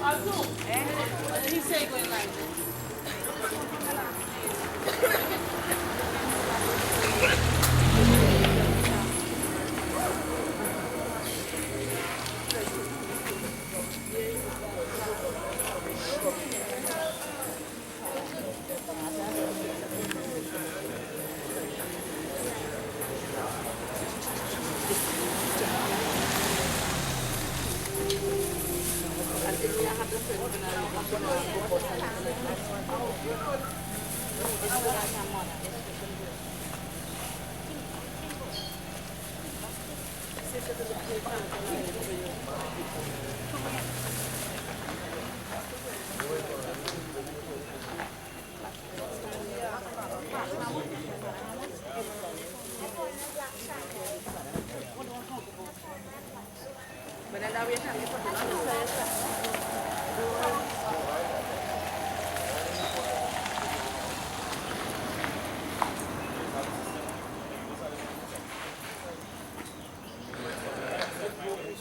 He said going like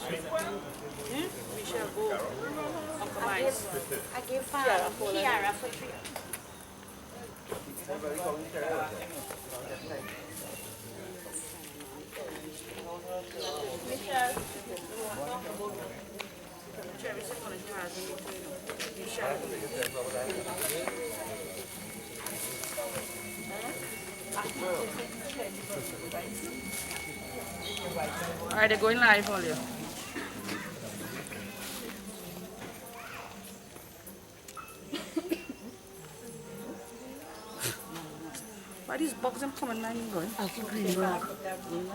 we shall go compromise. I give Kiara for 3. Michelle. All right, they're going live for you. Why these bugs are coming line going? I think we are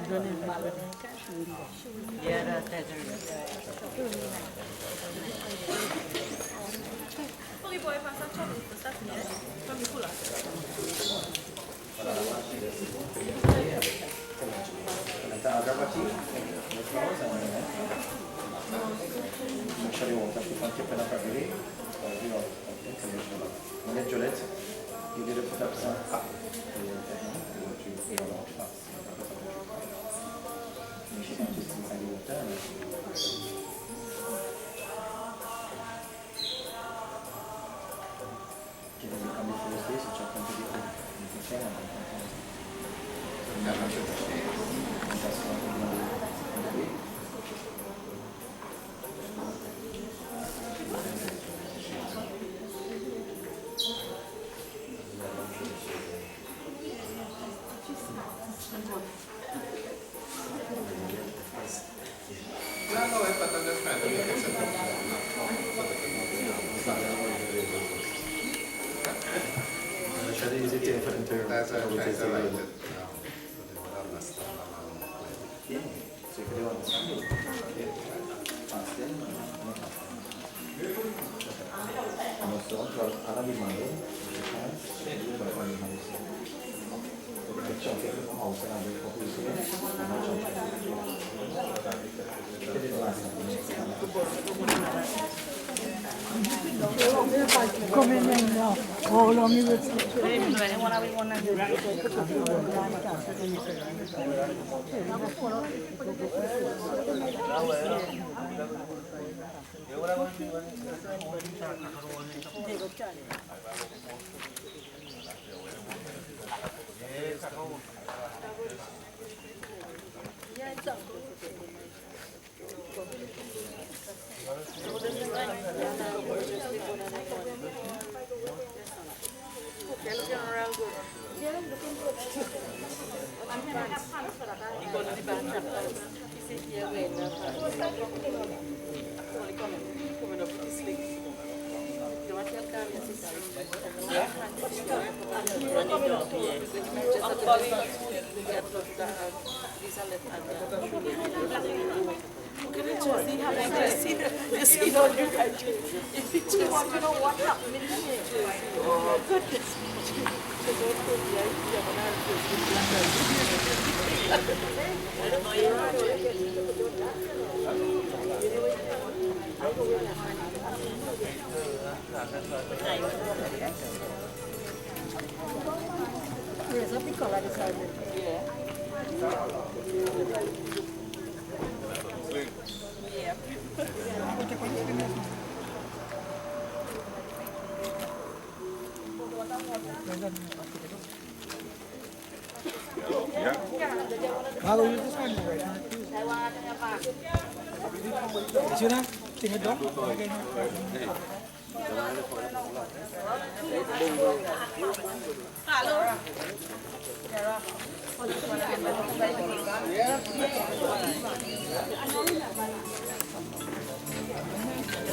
running back. Yeah, that's it. Holy boy, pass that trouble. That's me. From the cooler. Non è Giolezza, io devo portare a che deve cambiare lo stesso, c'è quanto di più, non funziona, No, è fatta da aspetta perché se no lasciate di sentire fare That's intervento a translated. se credo non so, alla rimane perciò che ho sempre un po' più Come no, colo mi They're looking around good. They're looking good. I'm going to have pants for that. You go to the back chapter. You sit here waiting. Only coming up with the slings. You want to have time, yes, it's yeah. I'm calling you. These are left hand. Look at the jersey. You see all you guys. If you want to know what happened in here. Oh, goodness. Questa piccola di salve. Yeah. I'll use this one right now. You know, think it don't.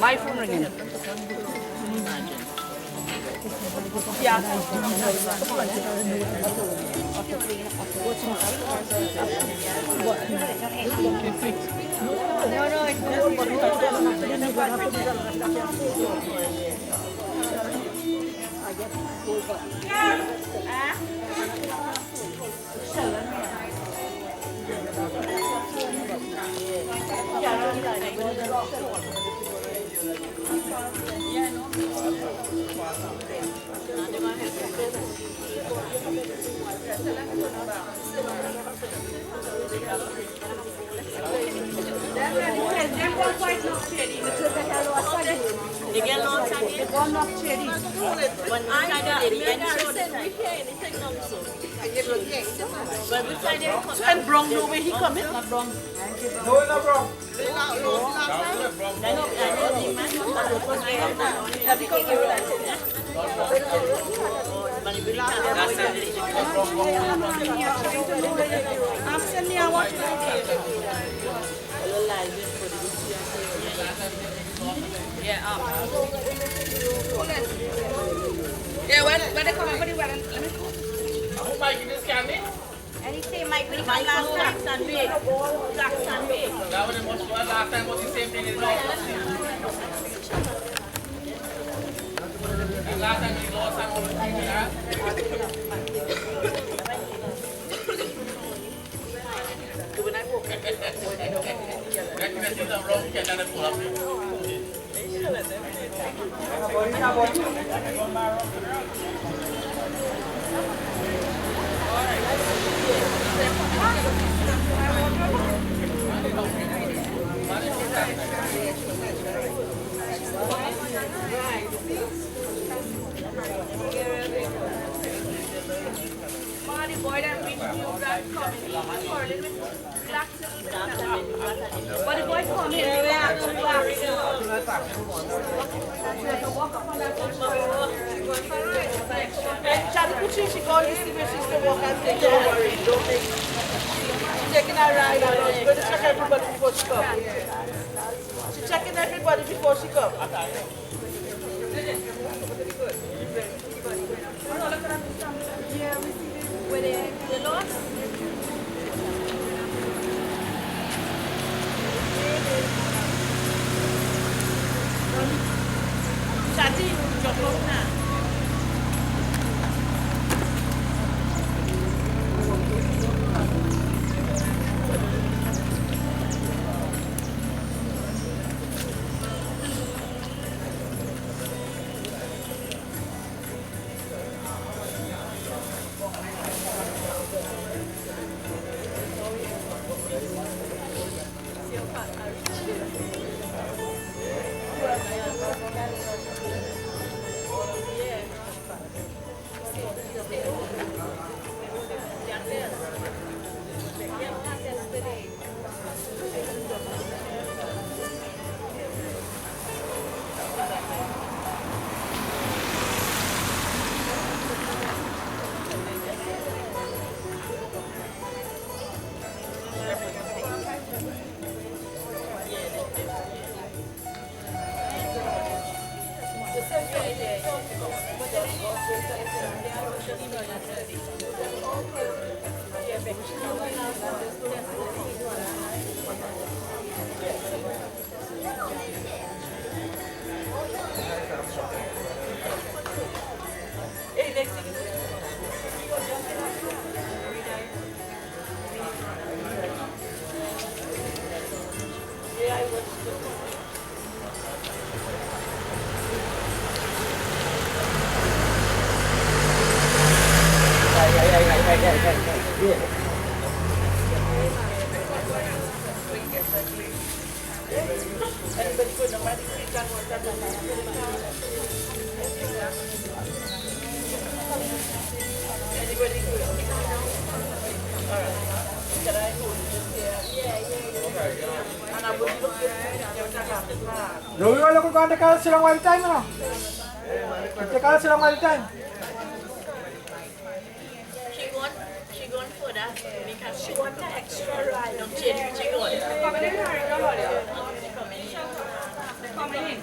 My phone ringing. And Brown know where he coming? Not Brown. No, bro. I'm sending I want Yeah, when they come up for the wedding, let me go. Who might get this candy? Anything Mike will come last time. Sunday. Black Sunday. That was the most one last time was the same thing as last time. And last time we lost time was the same thing, Marty boy that we knew that coming for a little bit black. But the boy come here, they have to black. Charlie Pucci, she going to see where she's going to walk and take her worry. Don't make she's taking a ride and she's going to check everybody before she comes. She's checking everybody before she comes. Where they lost? Shadi, jump up now. that I told you this year. Yeah. And I would look at it. Dulu wala ko kung dekala silang wild time, no? Dekala silang wild time. She going for that because she want the extra ride. Don't change what she going. Coming in.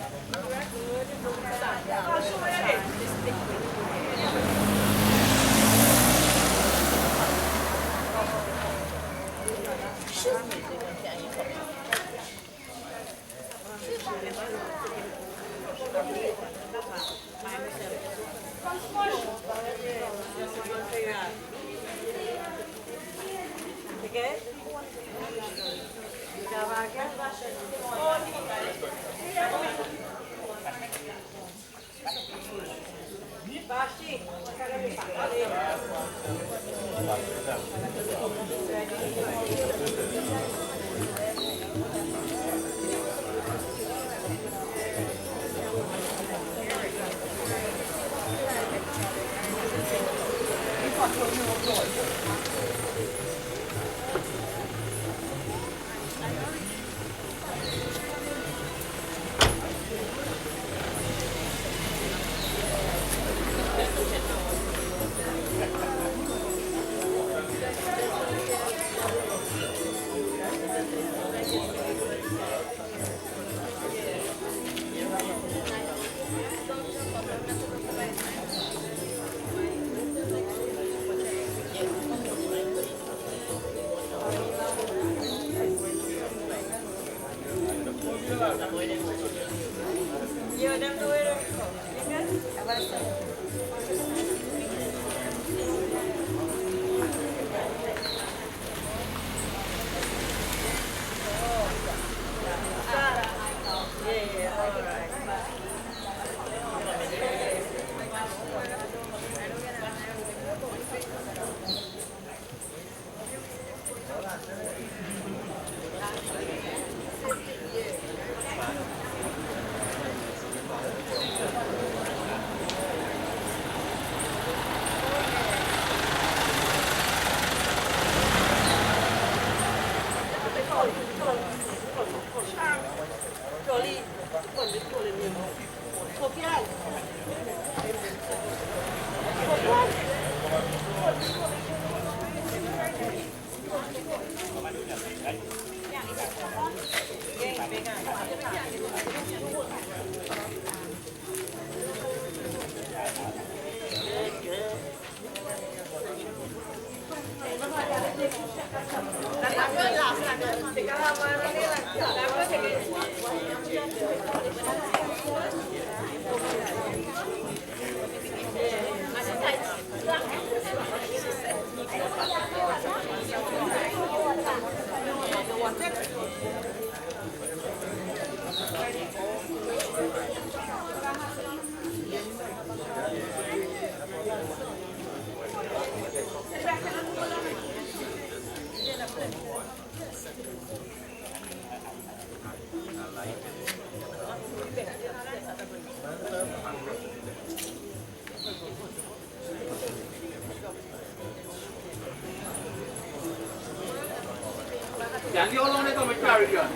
Jangan diolong itu mencari dia.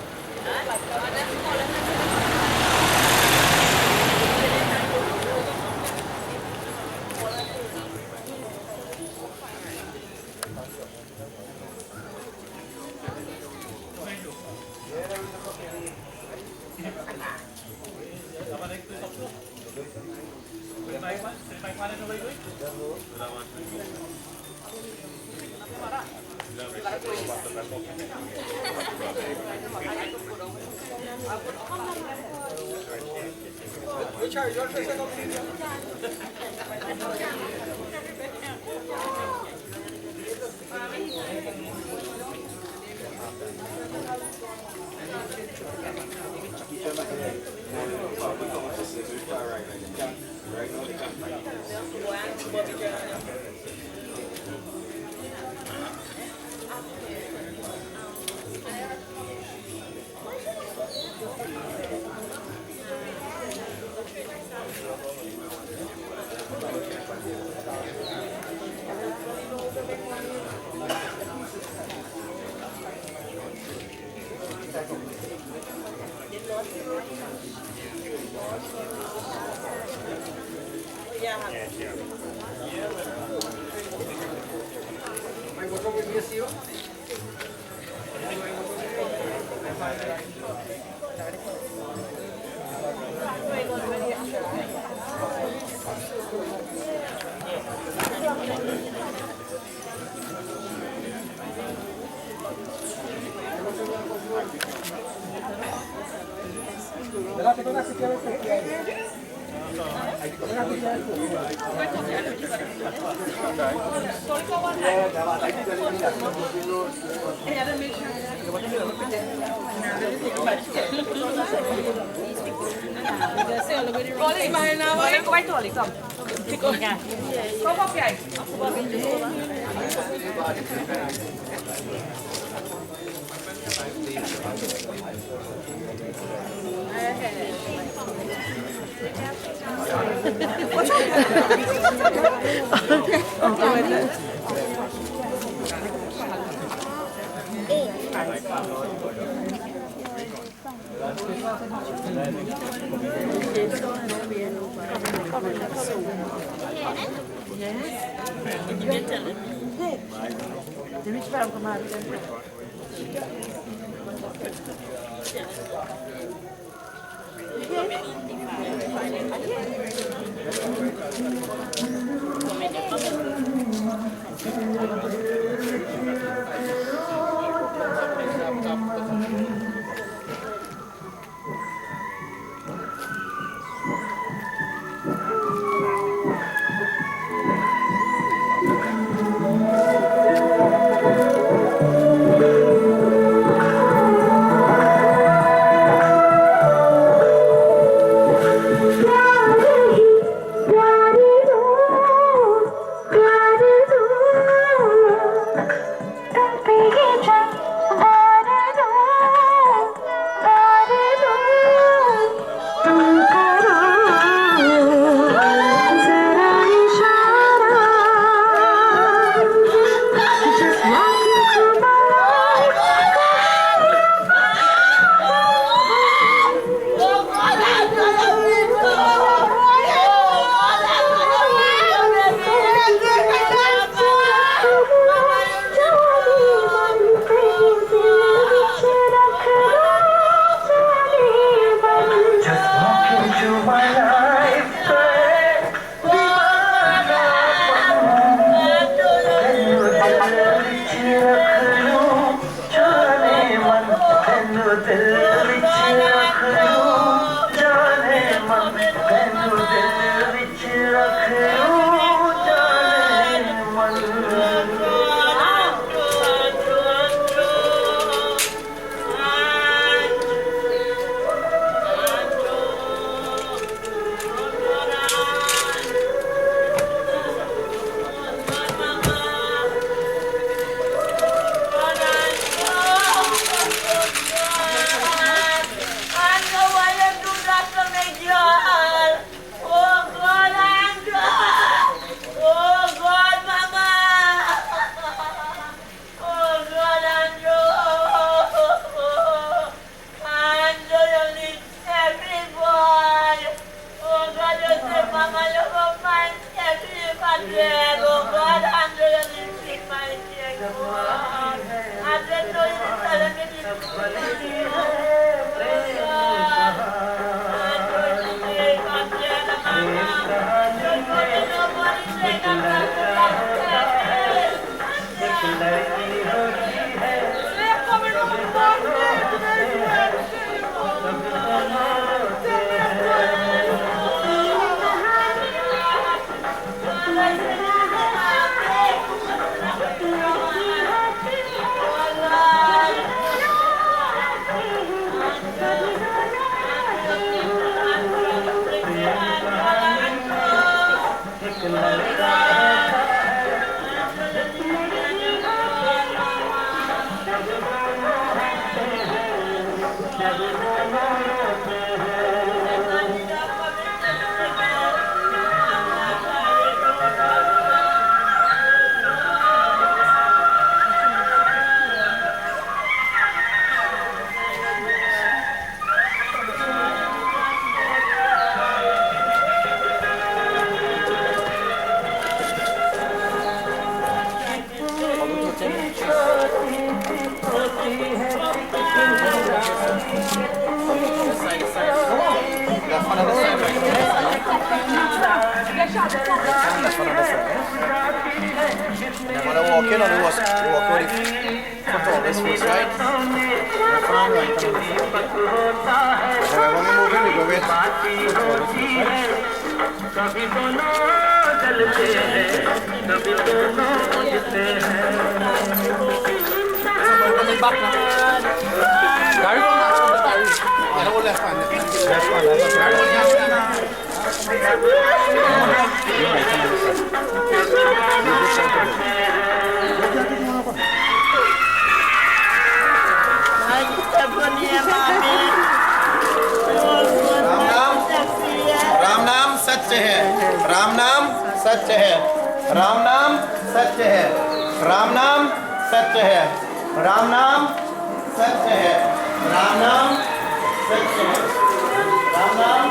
Date con la siquiera que hay. When I walk in, I walk with the foot always first, right? Left hand, right hand. When we move in, we go with foot always first, right? Carry on, that's on the carry. I know left hand. Left hand, left hand. Ram नाम सत्य है, राम नाम सत्य है, राम नाम सत्य है, राम नाम सत्य है, राम नाम सत्य है, राम नाम सत्य है, राम नाम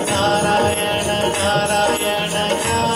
Narayana Narayana Narayana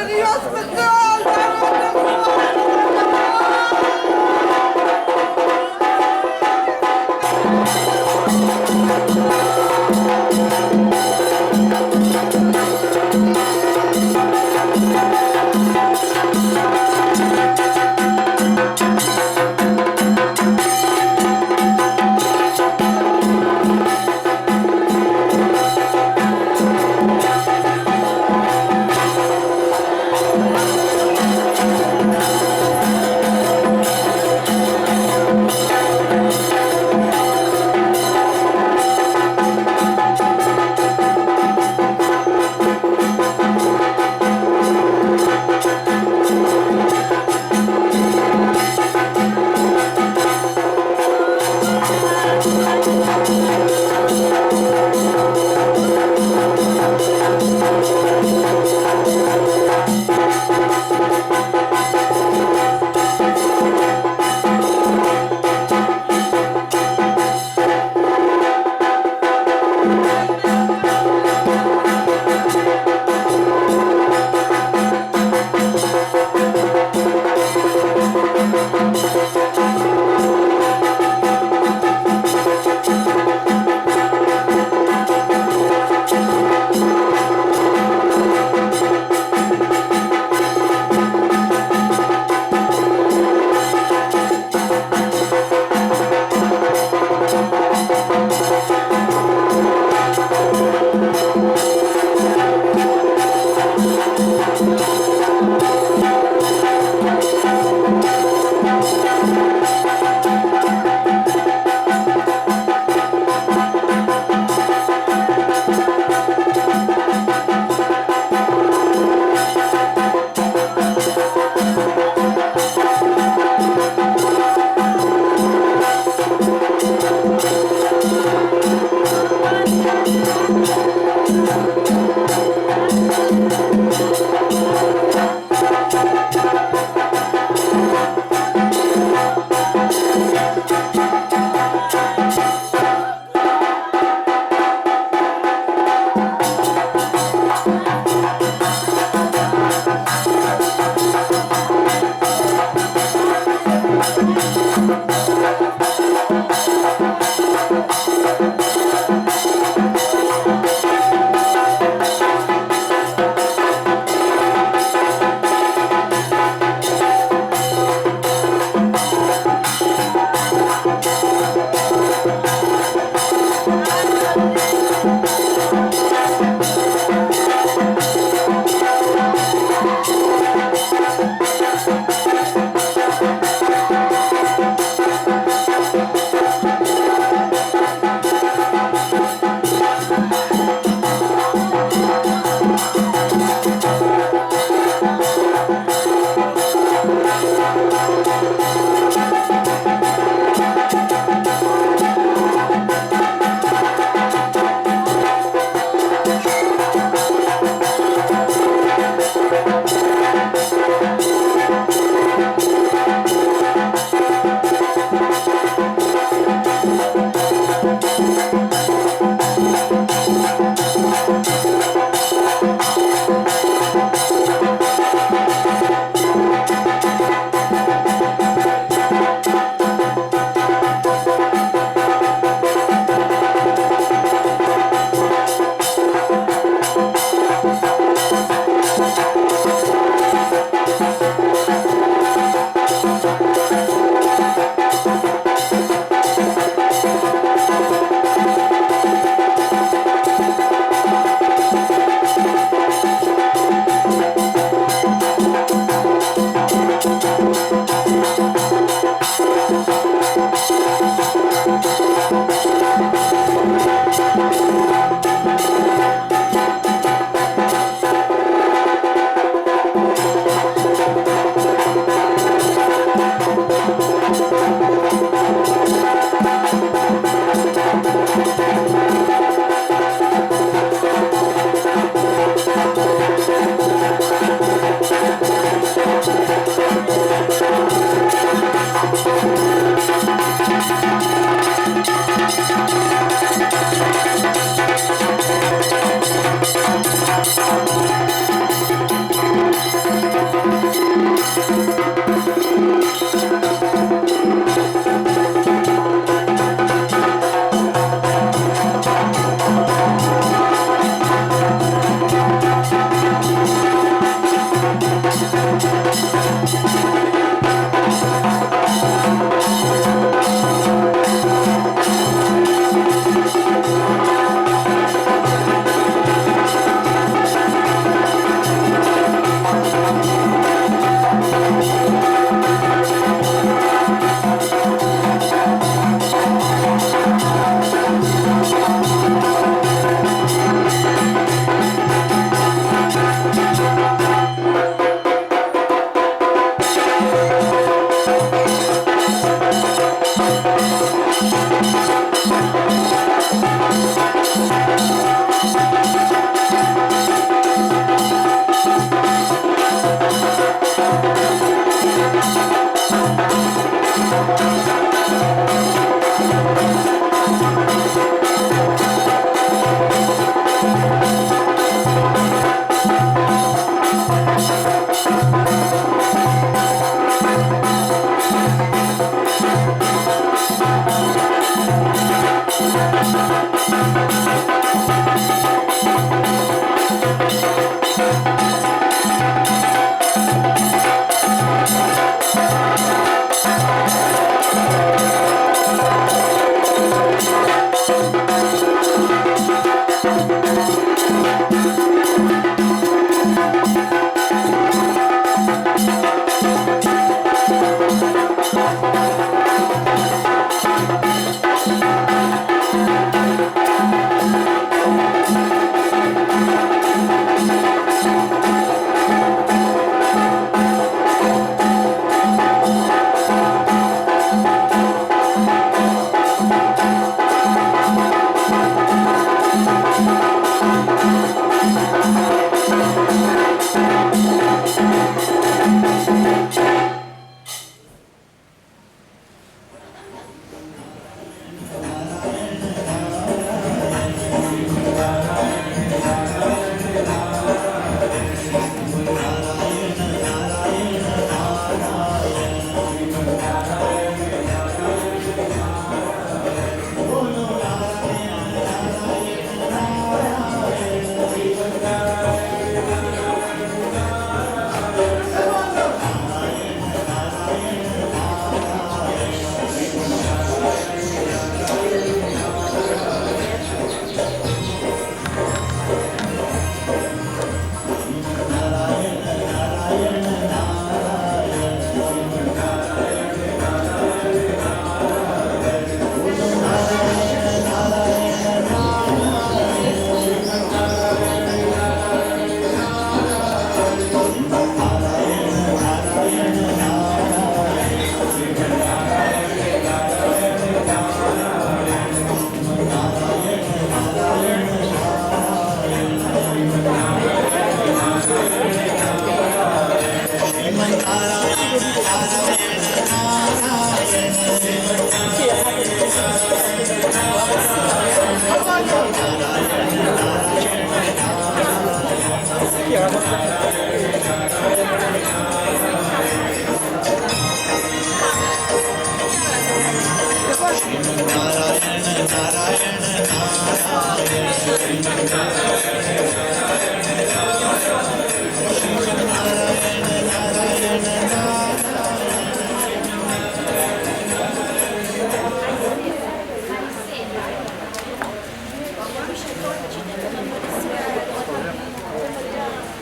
to the hospital!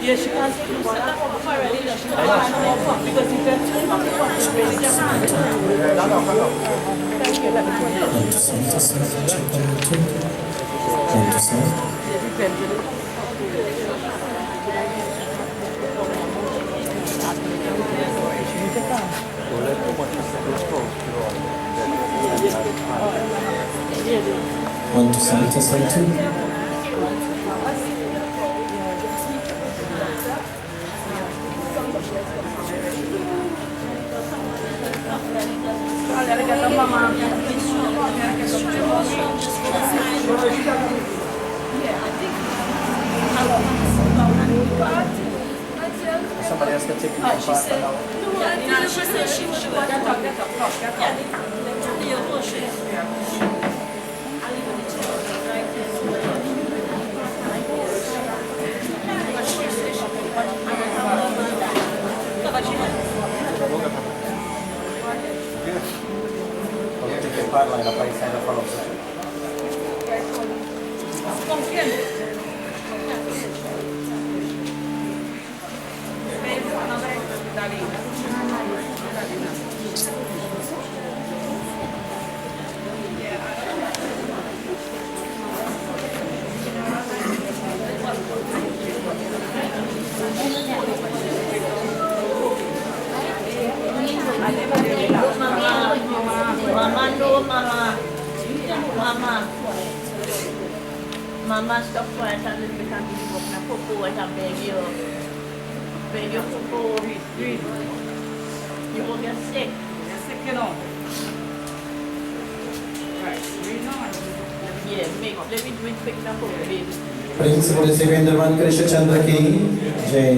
Yeah, she can't take the water already. She can't walk because you can turn on the water. Thank you. Let me put Want to send us something? somebody else can take it. She said, no, she said she want to talk. Mama, stop quiet and let me come to you and Popo and I beg you. Beg you, Popo. You won't get sick. You're sick, you know. Right, read on. Yeah, let me do it quick now, Popo, baby. Principal Seerattan Krishna Chandra ki Jai.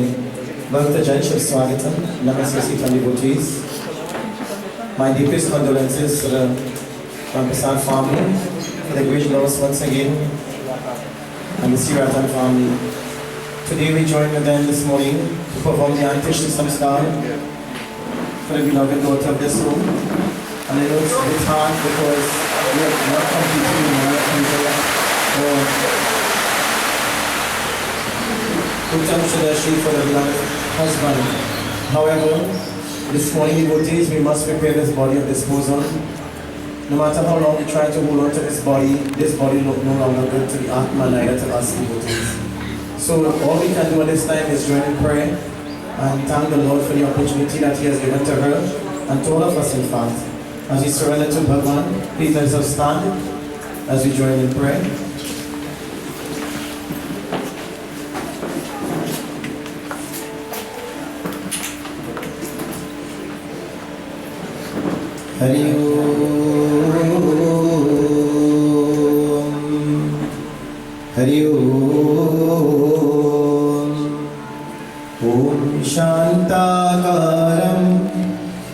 Bhaktajan Shiv Swagatam. Namaste Seerattan devotees. My deepest condolences to the Rampersad family for the great loss once again, and the Seerattan family. Today we join with them this morning to perform the Antish Samskar for the beloved daughter of this home. And I know it's a bit hard because we are not completely Uttam Shadashi for the beloved husband. However, this morning devotees, we must prepare this body of disposal. No matter how long we try to hold on to this body no longer good to the Atma, neither to us devotees. So all we can do at this time is join in prayer and thank the Lord for the opportunity that He has given to her and to all of us in fact. As we surrender to Bhagavan, please let us stand as we join in prayer. Hari Om, Hari Om, Om Shantakaram,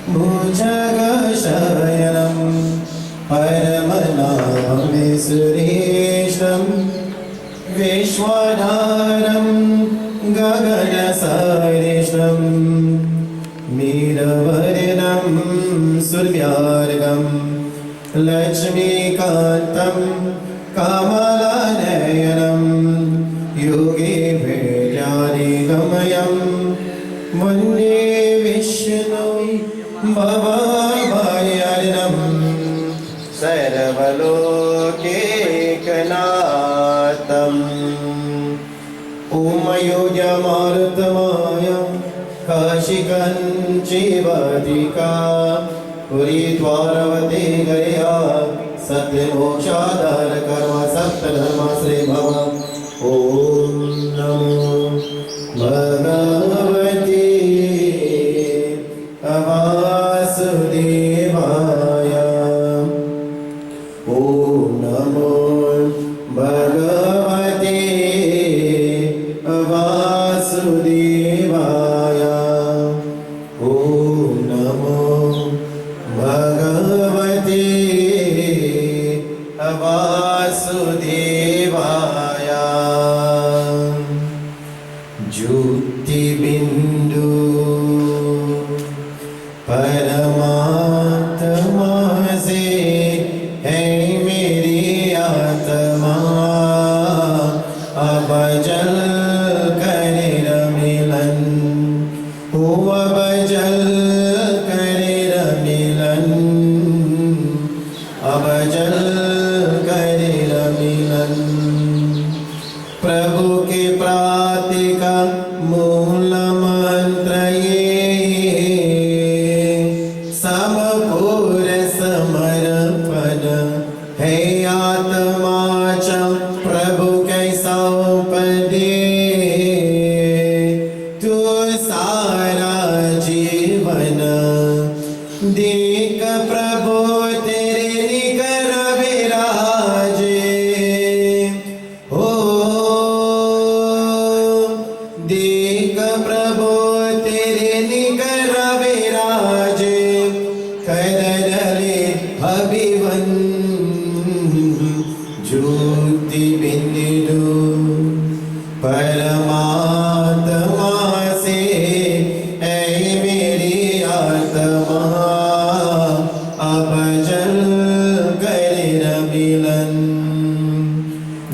Bhujagashayanam, Paramanabham Suresham, Vishwanaram, Gaganasaresham, Meeravarinam, Survyargam, Lakshmikantam, Kamalanayanam, Yogi Vedyarigamayam, Vande Vishnu Bhavayarinam, Sarvalokekanatham, Om Ayodhya Martamaya, Kashikan Chivadika, Puridwaravate Gaya, Satyamokshadhar Karma Saptadharma Sri Bhava. Om Namo Bhagavate Vasudevaya. Om Namo Bhagavate Vasudevaya. Om Namo Bhagavate Vasudevaya. Jyoti Bindu Paramatma se hai meri atma, ab jal kare ramilan, ab jal kare ramilan, ab jal kare ramilan. Prabhu ke pratika मूल मंत्र ये समपूर समर्पण है आत्मा च प्रभु कैसा उपदे तू सारा जीवन देख प्रभु तेरे निकर विराजे हो देख प्रभु निकर विराजे करले अभिवन ज्योति बिंदु परमात्मा से ऐ मेरी आत्मा अब जल कर मिलन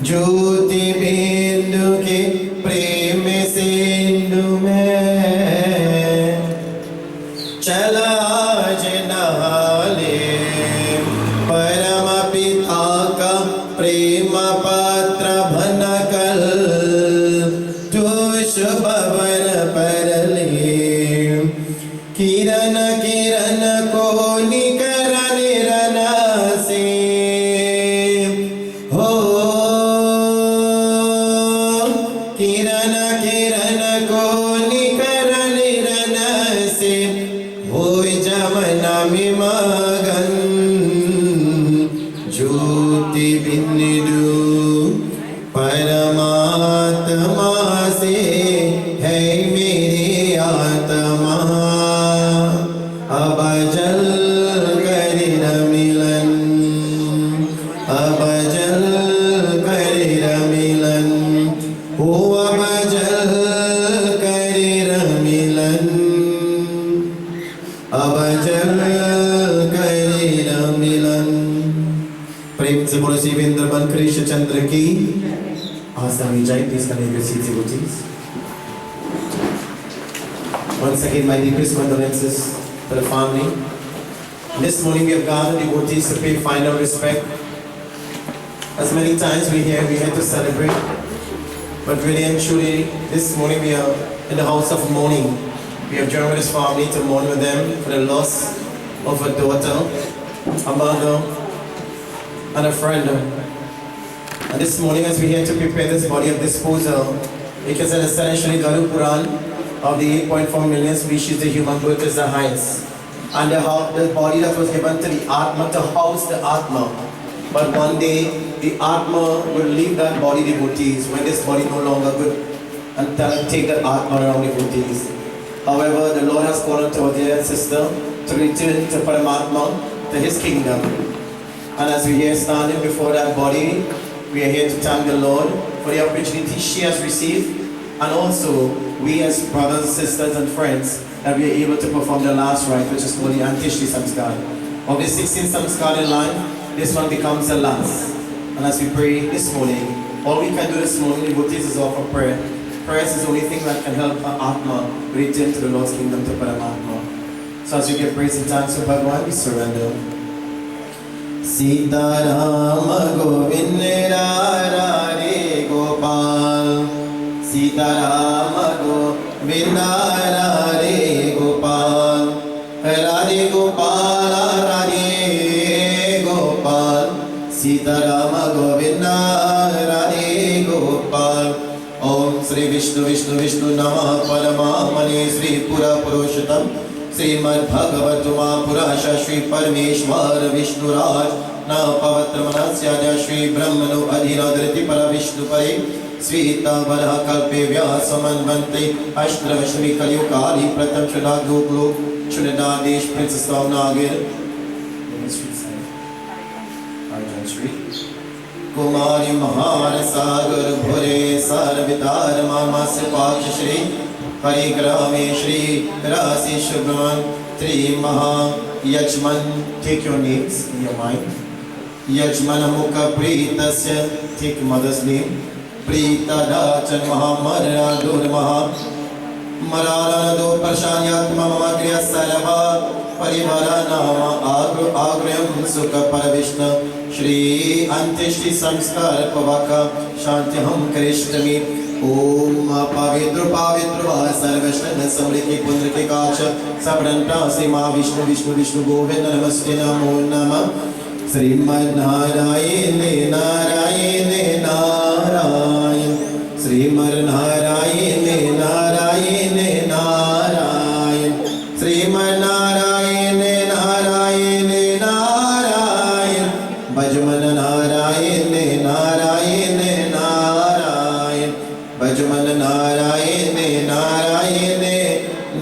ज्योति बिंदु के प्रेम सिंधु में चला आज नहाले परम पिता का प्रेम पात्र भनकल जोश भवन परले किरण किरण को निकर निरन से हो किरण किरण को निकर निरन से हो जमना में मगन ज्योति बिंदु परमात्मा से है मेरी आत्मा अब जल कर मिलन अब जल कर मिलन हो अब जल कर मिलन अब जल कर मिलन प्रेम से बोलो श्री वृंदावन कृष्ण चंद्र की आसमी जय please connect your seats devotees. Once again my deepest condolences to the family. This morning we have gathered devotees to pay final respect. As many times we here to celebrate, but really and truly this morning we are in the house of mourning. We have joined with this family to mourn with them for the loss of a daughter, a mother, and a friend. And this morning as we here to prepare this body of disposal, it is an essentially Garu Puran of the 8.4 million species the human birth is the highest. And the body that was given to the Atma to house the Atma. But one day the Atma will leave that body, devotees, when this body no longer good, and take that Atma around, devotees. However, the Lord has called to our dear sister to return to Paramatma, to his kingdom. And as we here standing before that body, we are here to thank the Lord for the opportunity she has received, and also we as brothers, sisters and friends that we are able to perform the last rite, which is called the Antishti Samskar. Of the 16 Samskar in life, this one becomes the last. And as we pray this morning, all we can do this morning, devotees, is offer prayer. Prayer is the only thing that can help our Atma return to the Lord's kingdom, to Paramatma. So as we give praise and thanks to Bhagavan, we surrender. Sitaram Govind Radhe Gopal Sitaram Govind Radhe Gopal Radhe Gopal Radhe Gopal Sitaram Govind Radhe Gopal ओम श्री विष्णु विष्णु विष्णु नमः परमात्मने श्री पुरा पुरुषोत्तम श्रीमद्भगवत महापुराश श्री परमेश्वर विष्णुराज न पवित्र मनस्याद्य श्री ब्रह्मणो अधिराधृति पर विष्णु परे स्वीता बरह कल्पे व्यासमन्वन्ते अष्टवशमी कलियुग काली प्रथम श्रद्धागोक लोक चुनदादेश प्रिंसेस ऑफ नागिर कुमारी महान सागर भोरे सर्वितार मामा से पाक्ष श्री परिग्रामे श्री राशि शुभ्रमन त्रि महा यजमन take your names in your mind यजमन मुख प्रीतस्य take mother's name प्रीता दाचन महामरा दूर महा मरारदो प्रशान्यात्मा मम क्रिया सर्वा परिवार नाम आग्रहं सुख परविष्णु श्री अंत्येष्टि संस्कार पवक शांति हम करिष्यामि ओम पवित्र पवित्र सर्वश्रेष्ठ समृद्धि पुत्र के काच सबरन प्रासी मां विष्णु विष्णु विष्णु गोविंद नमस्ते नमो नमः श्रीमन्नारायण नारायण नारायण श्रीमन्नारायण नारायण नारायण श्रीमन्नारायण नारायण नारायण भजमन नारायण नारायण नारायण भजमन नारायण नारायण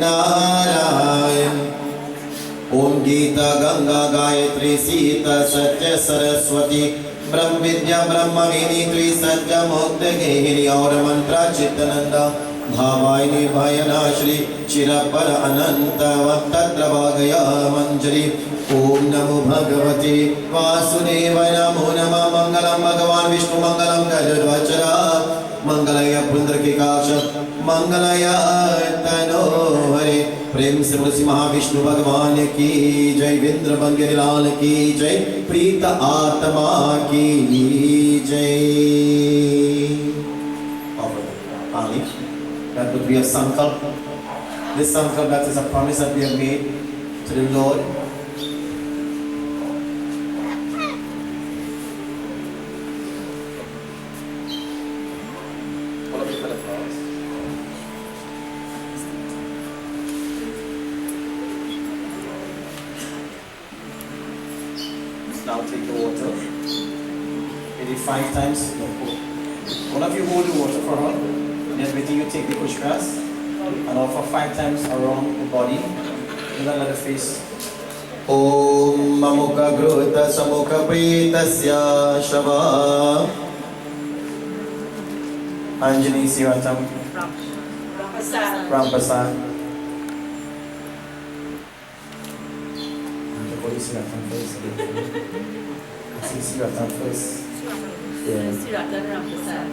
नारायण नारायण ओम गीता गंगा गायत्री सीता सत्य सरस्वती ब्रह्म विद्या ब्रह्म विनी त्रिसत्य मुक्त गेहिनी और मंत्रा चित्तनंदा भावायिनी भयनाश्री चिरपर अनंत तत्र भागया मंजरी ओम नमो भगवते वासुदेवाय नमो नमः मंगलम भगवान विष्णु मंगलम गरुड़ध्वजा मंगलय पुंडरीकाक्ष मंगलय तनोहरे प्रेम से बोलो महाविष्णु भगवान की जय विंद्र बंगेलाल की जय प्रीत आत्मा की जय That would be a sankalp. This sankalp, that is a promise that we have made to the Lord. Follow me for the flowers. Now take the water. Maybe 5 times. No, 4. One of you hold the water for her. Then within you take the pushkas and offer 5 times around the body. And then let the face. Om Mamukha Grota Samukha Pretasya Shava Angenie Seerattan Rampersad. Seerattan first. Seerattan first. Yeah. Seerattan Rampersad.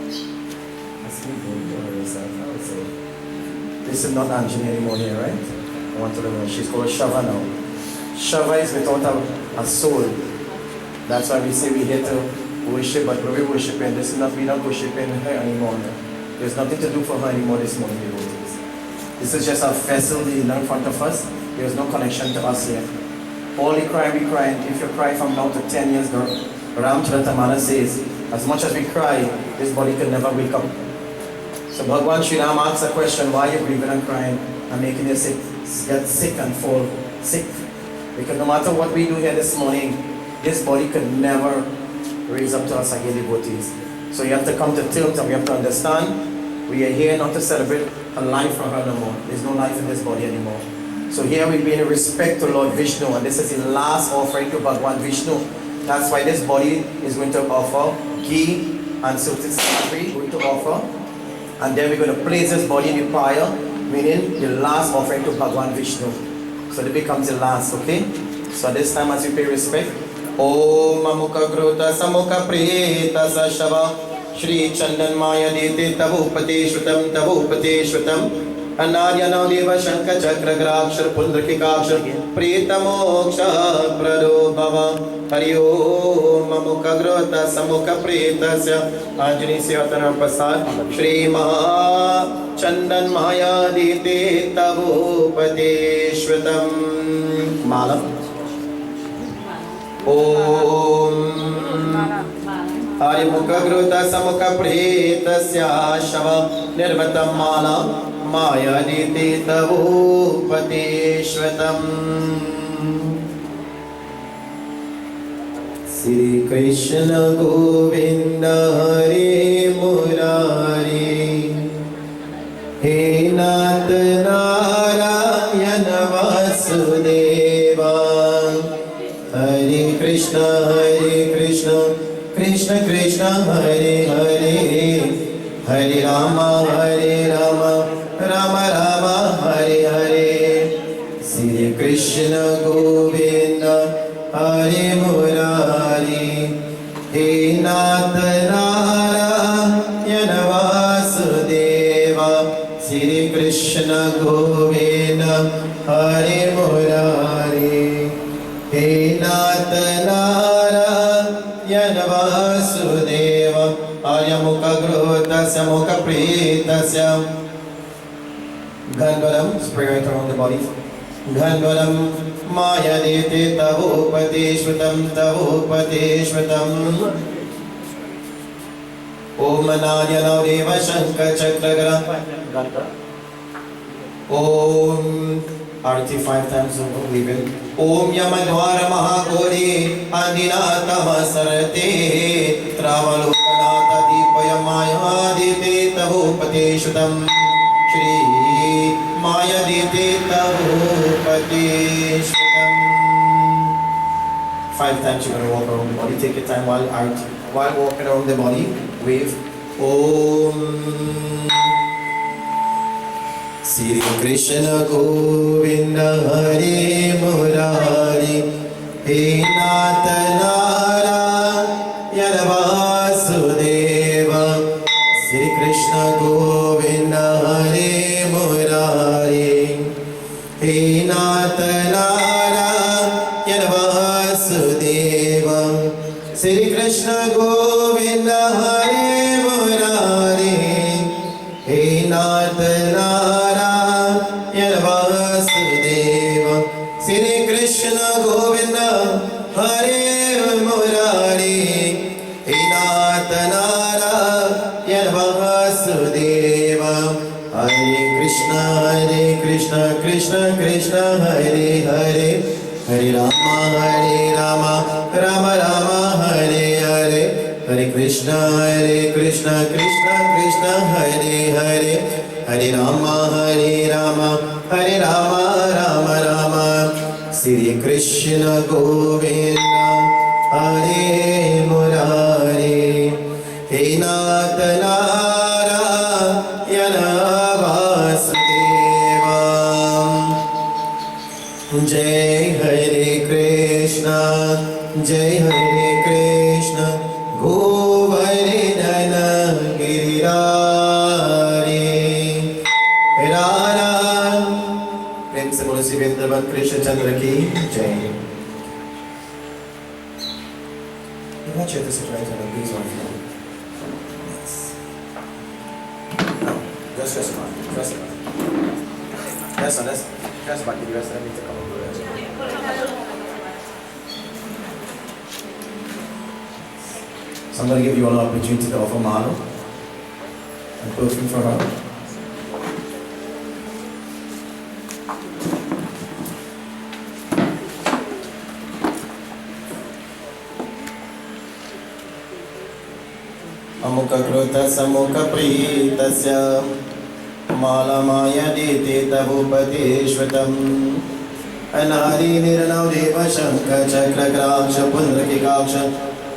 This is not Angenie anymore here, right? I want to remember. She's called Shava now. Shava is without a soul. That's why we say we here to worship, but when we worshiping, this is not, we're not worshiping her anymore. There's nothing to do for her anymore this morning, devotees. This is just a vessel in front of us. There's no connection to us here. All the crying we cry, if you cry from now to 10 years, Rampersad says, as much as we cry, this body can never wake up. So Bhagwan Sri Ram asks a question, why are you grieving and crying and making you sick, get sick and fall sick? Because no matter what we do here this morning, this body could never raise up to us again, devotees. So you have to come to terms and we have to understand, we are here not to celebrate a life for her no more. There's no life in this body anymore. So here we pay respect to Lord Vishnu, and this is the last offering to Bhagwan Vishnu. That's why this body is going to offer ghee and certain saffron, going to offer. And then we're going to place this body in the fire, meaning the last offering to Bhagwan Vishnu. So it becomes the last, okay? So this time as we pay respect, Om Mamukha Grota Samukha Preta Sashava Shri Chandan Maya Dete Tavupate Shrutam Tavupate Shrutam Anaryana Deva Shanka Chakra Grakshar Pundrakikakshar Preta Moksha Prado Bhava Hari Om Mamukha Grota Samukha Preta Angenie Seerattan Rampersad Shri Maha Chandan Maya Dete Tavupate Shrutam Mala Om Arimukha Grota Samukha Pretasya Shava Nirvatam Mala Maya Dite Tavupate Shrutam Sri Krishna Govinda Hare Murari He Nath Narayana Vasudeva Hare Krishna Krishna Krishna Hare Hare Hare Rama Rama Rama Hare Hare Sri Krishna Govinda Hare Murari He Nath Narayana Vasudeva Sri Krishna Govinda Hare Murari He Nath Narayana Vasudeva Aryamukha Grota Samukha Pretasya Gandvaram, spray right around the body. Gandvaram Maya Dete Tavupate Shrutam Om Anaryana Deva Shanka Chakra Om Arati 5 times over, we will. Om Yamadvara Mahagori Andinatama Sarate Travalokanata Deepaya Maya Dite Tavupate Shrutam Shri Maya Dite Tavupati Shritam. 5 times you're going to walk around the body. Take your time while walking around the body. Wave. Om Sri Krishna Govinda Hare Murari He Nata Narayana Vasudeva Sri Krishna Govinda Hare Murari He Nata Narayana Vasudeva Sri Krishna Govinda Hare Murari He Nata Narayana Vasudeva Sri Krishna Govinda Hare Murari He Nata Narayana Vasudeva Hare Krishna Krishna Krishna Hare Hare Hare Rama Rama Rama Hare Hare Hare Krishna Krishna Krishna Hare Hare Hare Rama Hare Rama Rama Sri Krishna Govinda Hare Murari He Nata Narayana Vasudeva Jai Hare Krishna Govardhana Girirari Rara Prem se bolo Seerattan Krishna Chandra ki Jai. You want you to sit right on the breeze on floor. No, just rest on. Rest back in the rest. I need to come over there. So I'm going to give you all an opportunity to offer Mala and perfume for her. Amukha krota samukha pritasya Mala maya dite tavupati shvatam Anari niranav deva shankha chakra graksha pundraki kaksha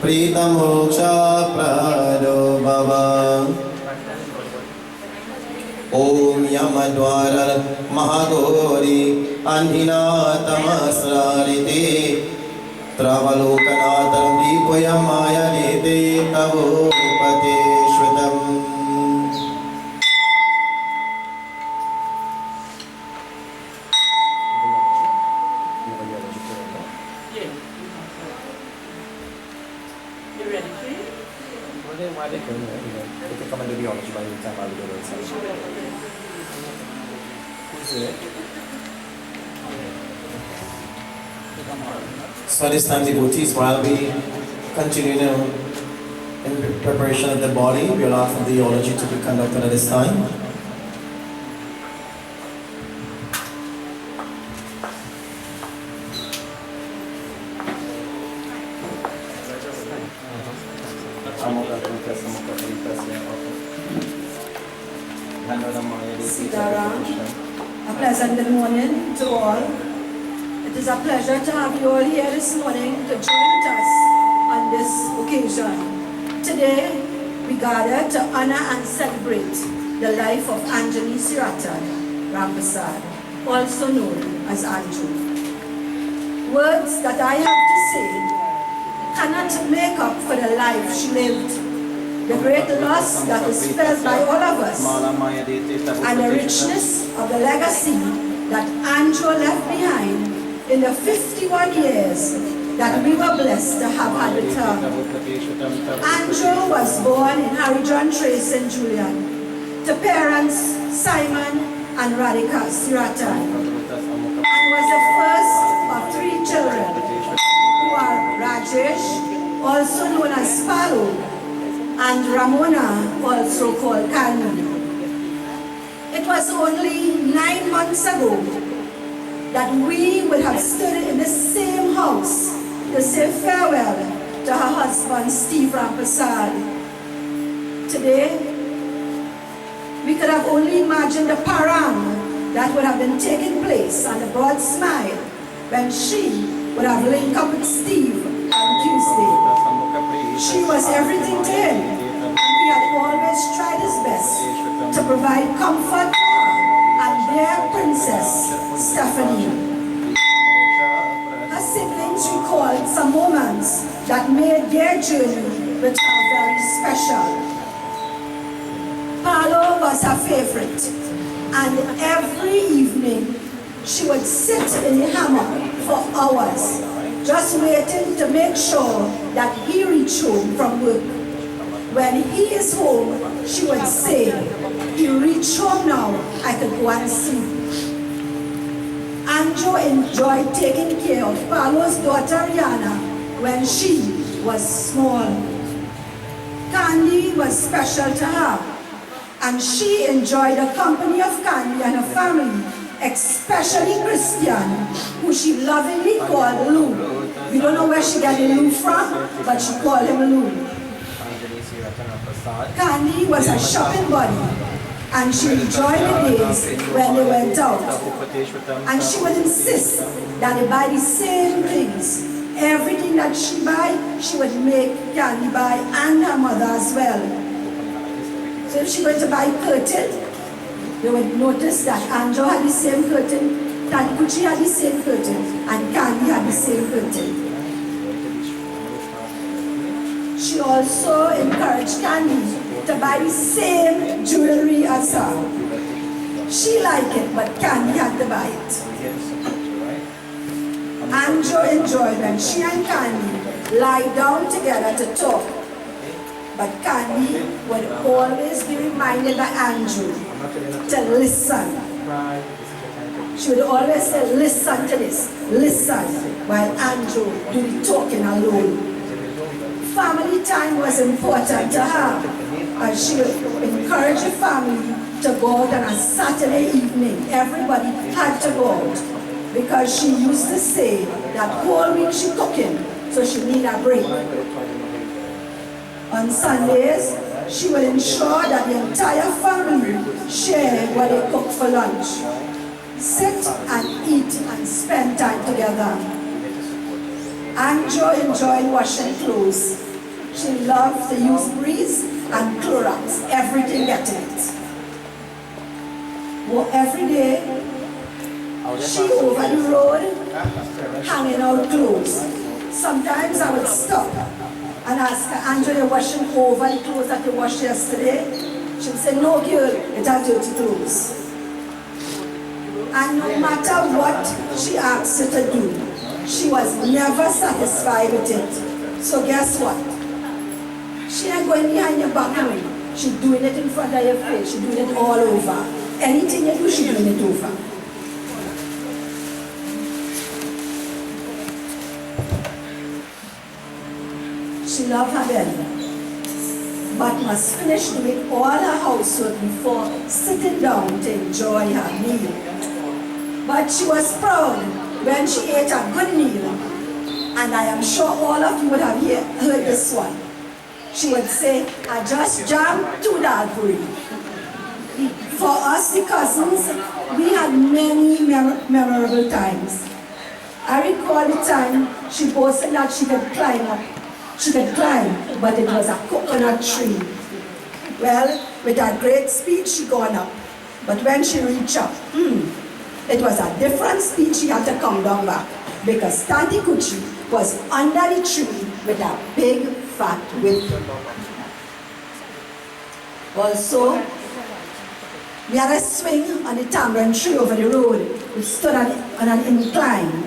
Prita moksha prado bhava Om Yamadwara Mahagori Andhina Tamasrarite Travalokanatam Dipayamaya Nite Tavupate Shvatam. You ready, please? Why they can come and do the honors by the time I'll do it. Who's it? So this time devotees, while we continue now in preparation of the body, we will ask the theology to be conducted at this time. Seerattan, a pleasant good morning to all. It is a pleasure to have you all here this morning to join us on this occasion. Today, we gather to honor and celebrate the life of Angenie Seerattan, Rampersad, also known as Anju. Words that I have to say cannot make up for the life she lived, the great loss that is felt by all of us, and the richness of the legacy that Anju left behind in the 51 years that we were blessed to have had with her. Angenie was born in Harry John Trace in Julian to parents Simon and Radhika Seerattan, and was the first of 3 children who are Rajesh, also known as Palu, and Ramona, also called Kalmi. It was only 9 months ago that we would have stood in the same house to say farewell to her husband, Steve Rampersad. Today, we could have only imagined the parang that would have been taking place and a broad smile when she would have linked up with Steve on Tuesday. She was everything to him, and he had always tried his best to provide comfort for her and their princess, Stephanie. Her siblings recalled some moments that made their journey with her very special. Paolo was her favorite, and every evening she would sit in the hammock for hours, just waiting to make sure that he reached home from work. When he is home, she would say, "He reached home now, I could go and sleep." Andrew enjoyed taking care of Paolo's daughter Rihanna when she was small. Candy was special to her, and she enjoyed the company of Candy and her family, especially Christian, who she lovingly called Lou. We don't know where she got the Lou from, but she called him Lou. Angenie, Seerattan, Rampersad. Candy was a shopping buddy, and she enjoyed the days when they went out. And she would insist that they buy the same things. Everything that she buy, she would make Candy buy, and her mother as well. So if she went to buy curtain, they would notice that Andrew had the same curtain, Tani Kuchi had the same curtain, and Candy had the same curtain. She also encouraged Candy to buy the same jewelry as her. She liked it, but Candy had to buy it. Andrew enjoyed when she and Candy lie down together to talk. But Candy would always be reminded by Andrew to listen. She would always say, "Listen to this, listen," while Andrew do the talking alone. Family time was important to her, and she would encourage the family to go out on a Saturday evening. Everybody had to go out, because she used to say that whole week she cooking, so she need a break. On Sundays, she would ensure that the entire family shared what they cooked for lunch. Sit and eat and spend time together. Andrew enjoyed washing clothes. She loved to use Breeze and Clorox, everything getting it. Well, every day, she over the road, hanging out clothes. Sometimes I would stop and ask her, "Andrew, you're washing over the clothes that you washed yesterday?" She would say, "No, girl, it are dirty clothes." And no matter what she asked her to do, she was never satisfied with it. So guess what? She ain't going behind your back. She's doing it in front of your face. She's doing it all over. Anything you do, she's doing it over. She loved her belly, but must finish doing all her housework before sitting down to enjoy her meal. But she was proud when she ate a good meal, and I am sure all of you would have heard this one. She would say, "I just jammed 2 dal puri." For us, the cousins, we had many memorable times. I recall the time she boasted that she could climb up. She could climb, but it was a coconut tree. Well, with her great speed, she gone up. But when she reached up, it was a different speed. She had to come down back, because Tanti Kuchi was under the tree with a big fat whip. Also, we had a swing on the tamarind tree over the road, which stood on an incline.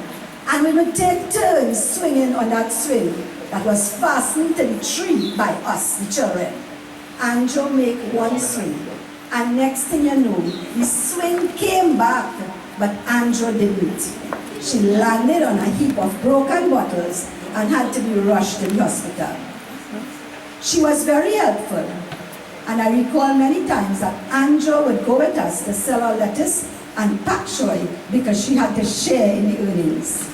And we would take turns swinging on that swing that was fastened to the tree by us, the children. Andrew make one swing, and next thing you know, the swing came back, but Andrew didn't. She landed on a heap of broken bottles and had to be rushed to the hospital. She was very helpful, and I recall many times that Angela would go with us to sell our lettuce and pak choy because she had to share in the earnings.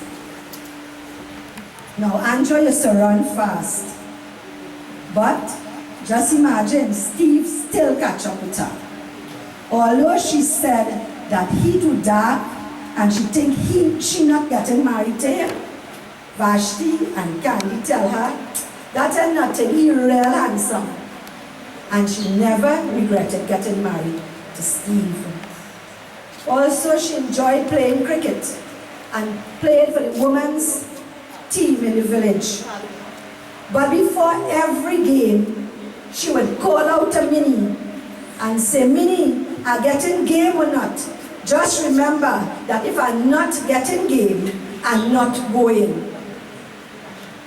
Now, Angela used to run fast, but just imagine, Steve still catch up with her. Although she said that he too dark and she think she not getting married to him. Vashti and Candy tell her that ain't nothing, he real handsome. And she never regretted getting married to Steve. Also, she enjoyed playing cricket and played for the women's team in the village. But before every game, she would call out to Minnie and say, Minnie, are getting game or not? Just remember that if I'm not getting game, I'm not going.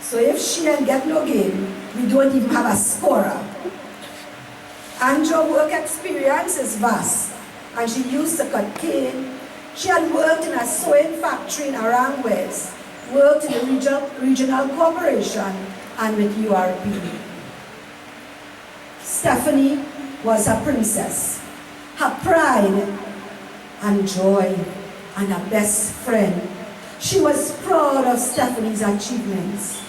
So if she ain't get no game, we don't even have a scorer. Angie's work experience is vast, and she used to cut cane. She had worked in a sewing factory in Aranguez, worked in the regional corporation, and with URP. Stephanie was her princess, her pride and joy, and her best friend. She was proud of Stephanie's achievements,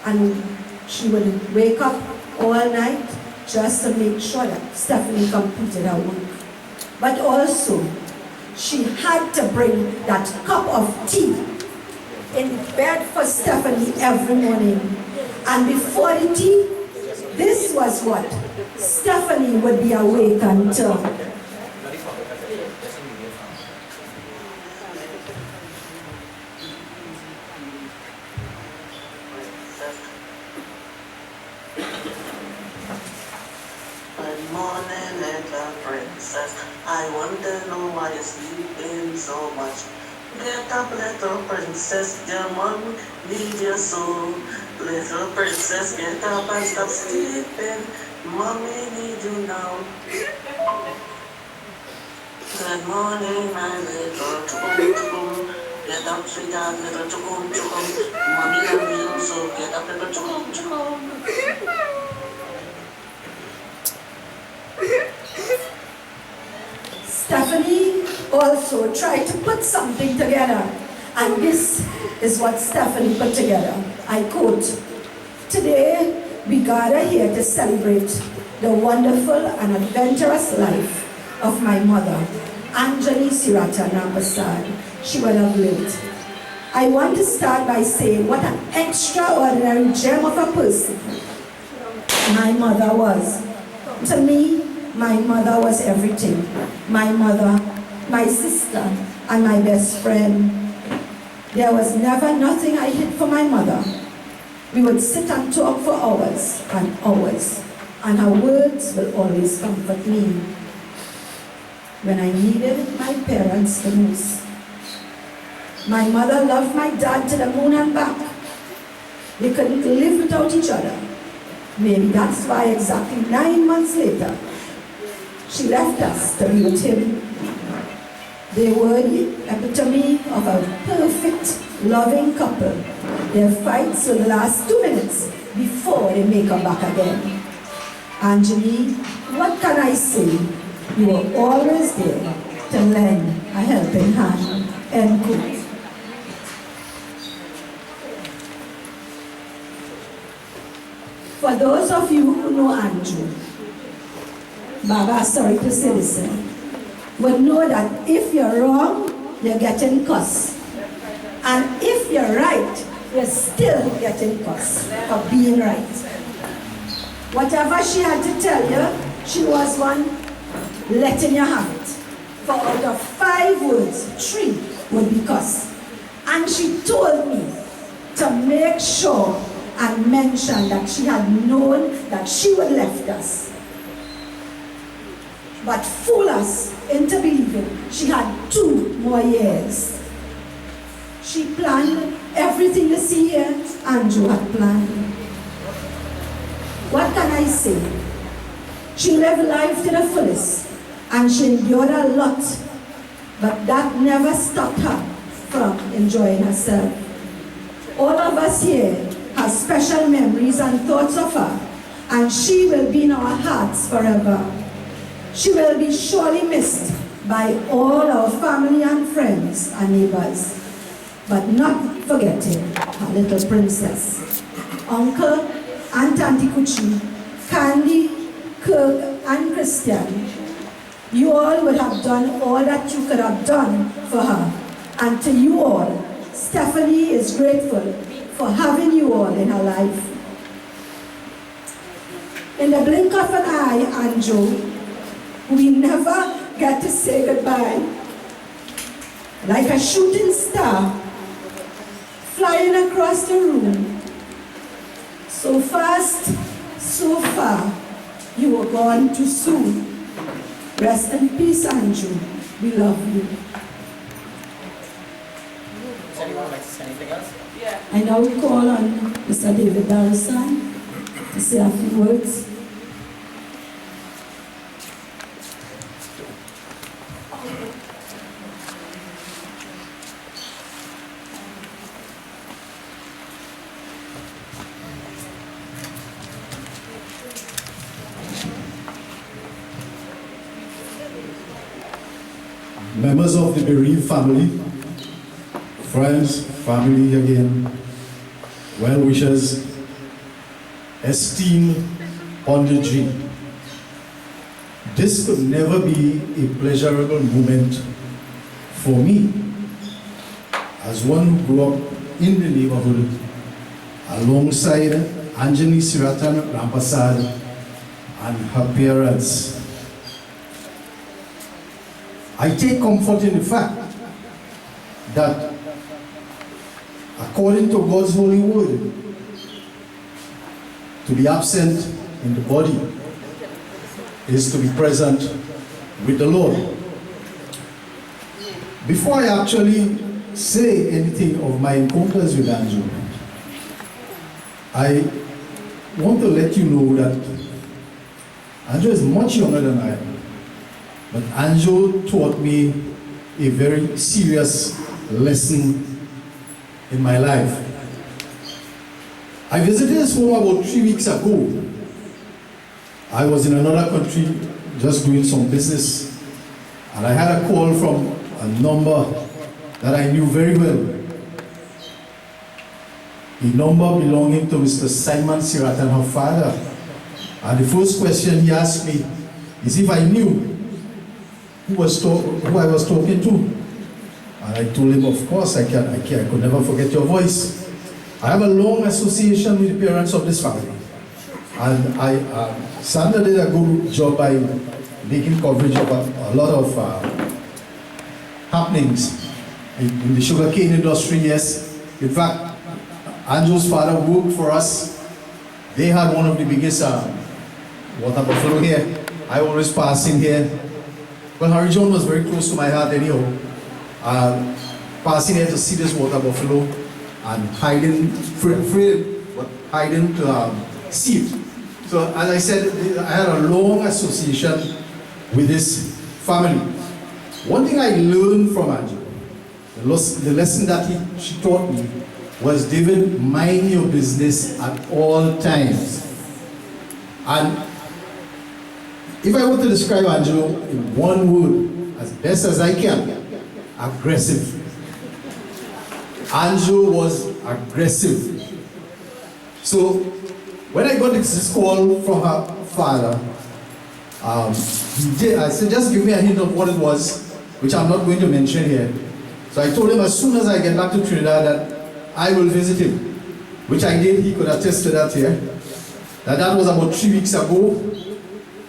and she would wake up all night just to make sure that Stephanie completed her work. But also, she had to bring that cup of tea in bed for Stephanie every morning. And before the tea, this was what Stephanie would be awake until. Good morning, little princess. I want to know why you're sleeping so much. Get up, little princess. Your mom needs your soul. Little princess, get up and stop sleeping. Mommy needs you now. Good morning, my little chukum. Get up, sweetheart, little chukum. Mommy loves you, so get up, little chukum. Stephanie also tried to put something together, and this is what Stephanie put together. I quote, "Today we gather here to celebrate the wonderful and adventurous life of my mother, Angenie Seerattan Rampersad. She would have lived. I want to start by saying what an extraordinary gem of a person my mother was. To me, my mother was everything. My mother, my sister, and my best friend. There was never nothing I hid from my mother. We would sit and talk for hours and hours, and her words will always comfort me when I needed my parents the most. My mother loved my dad to the moon and back. They couldn't live without each other. Maybe that's why exactly 9 months later, she left us to be with him. They were the epitome of a perfect, loving couple. Their fights will last 2 minutes before they make her back again. Angenie, what can I say? You were always there to lend a helping hand." End quote. For those of you who know Andrew, Baba, sorry to say this, would know that if you're wrong, you're getting cussed. And if you're right, you're still getting cussed for being right. Whatever she had to tell you, she was one letting you have it. For out of 5 words, 3 would be cuss. And she told me to make sure and mention that she had known that she would left us, but fool us into believing she had 2 more years. She planned everything you see here, Andrew had planned. What can I say? She lived life to the fullest, and she endured a lot, but that never stopped her from enjoying herself. All of us here have special memories and thoughts of her, and she will be in our hearts forever. She will be surely missed by all our family and friends and neighbors, but not forgetting our little princess. Uncle and Auntie Kuchi, Candy, Kirk, and Christian You all would have done all that you could have done for her. And to you all, Stephanie is grateful for having you all in her life. In the blink of an eye, Anjo, we never get to say goodbye. Like a shooting star, flying across the room. So fast, so far, you were gone too soon. Rest in peace, Anjo. We love you. Does anyone like to say anything else? Yeah. I now call on Mr. David Darrison to say a few words. Members of the bereaved family, friends, family again, well-wishers, esteemed Angenie. This could never be a pleasurable moment for me, as one who grew up in the neighborhood alongside Angenie Seerattan, Rampersad, and her parents. I take comfort in the fact that according to God's holy word, to be absent in the body is to be present with the Lord. Before I actually say anything of my encounters with Anjo, I want to let you know that Anjo is much younger than I am. But Anjo taught me a very serious lesson in my life. I visited his home about 3 weeks ago. I was in another country just doing some business, and I had a call from a number that I knew very well. A number belonging to Mr. Simon Seerattan, her father. And the first question he asked me is if I knew who I was talking to. And I told him, of course I could never forget your voice. I have a long association with the parents of this family. And Sandra did a good job by making coverage of a lot of happenings in the sugarcane industry, yes. In fact, Anjo's father worked for us. They had one of the biggest water buffalo here. I always pass in here. Well, Harry John was very close to my heart anyhow. Passing here to see this water buffalo and hiding, afraid, but hiding to see it. So as I said, I had a long association with this family. One thing I learned from Anjo, the lesson that she taught me, was David, mind your business at all times. And if I were to describe Anjo in one word, as best as I can, aggressive. Anjo was aggressive. So when I got this call from her father, I said, just give me a hint of what it was, which I'm not going to mention here. So I told him as soon as I get back to Trinidad that I will visit him, which I did. He could attest to that here. That was about 3 weeks ago,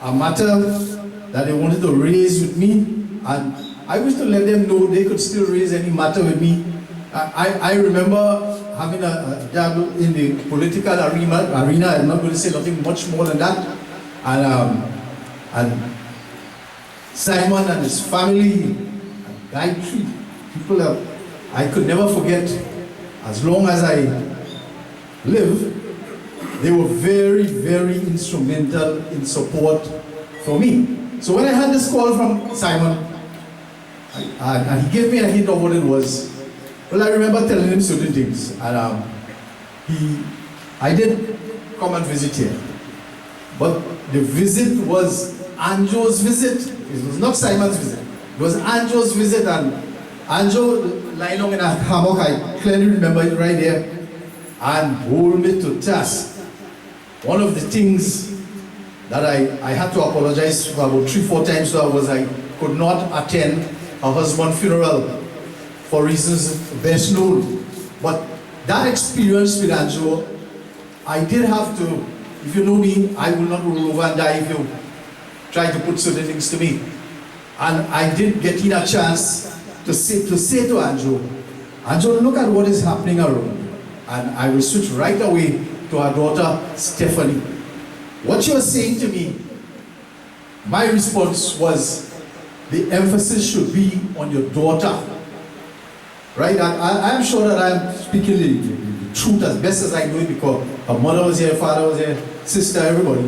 a matter that they wanted to raise with me, and I wish to let them know they could still raise any matter with me. I remember having a dabble in the political arena. I'm not going to say nothing much more than that. And Simon and his family, and Gayatri, people that I could never forget. As long as I live, they were very, very instrumental in support for me. So when I had this call from Simon, and he gave me a hint of what it was, well, I remember telling him certain things. And I did come and visit here. But the visit was Anjo's visit. It was not Simon's visit. It was Anjo's visit, and Anjo lying on in a hammock, I clearly remember it right there, and hold me to task. One of the things that I had to apologize for about 3-4 times so I could not attend her husband's funeral for reasons best known. But that experience with Anjo, I did have to, if you know me, I will not roll over and die if you try to put certain things to me. And I did get in a chance to say to Anjo, look at what is happening around you. And I will switch right away to our daughter, Stephanie. What you're saying to me, my response was, the emphasis should be on your daughter. Right? I'm sure that I'm speaking the truth as best as I know it, because her mother was here, father was here, sister, everybody.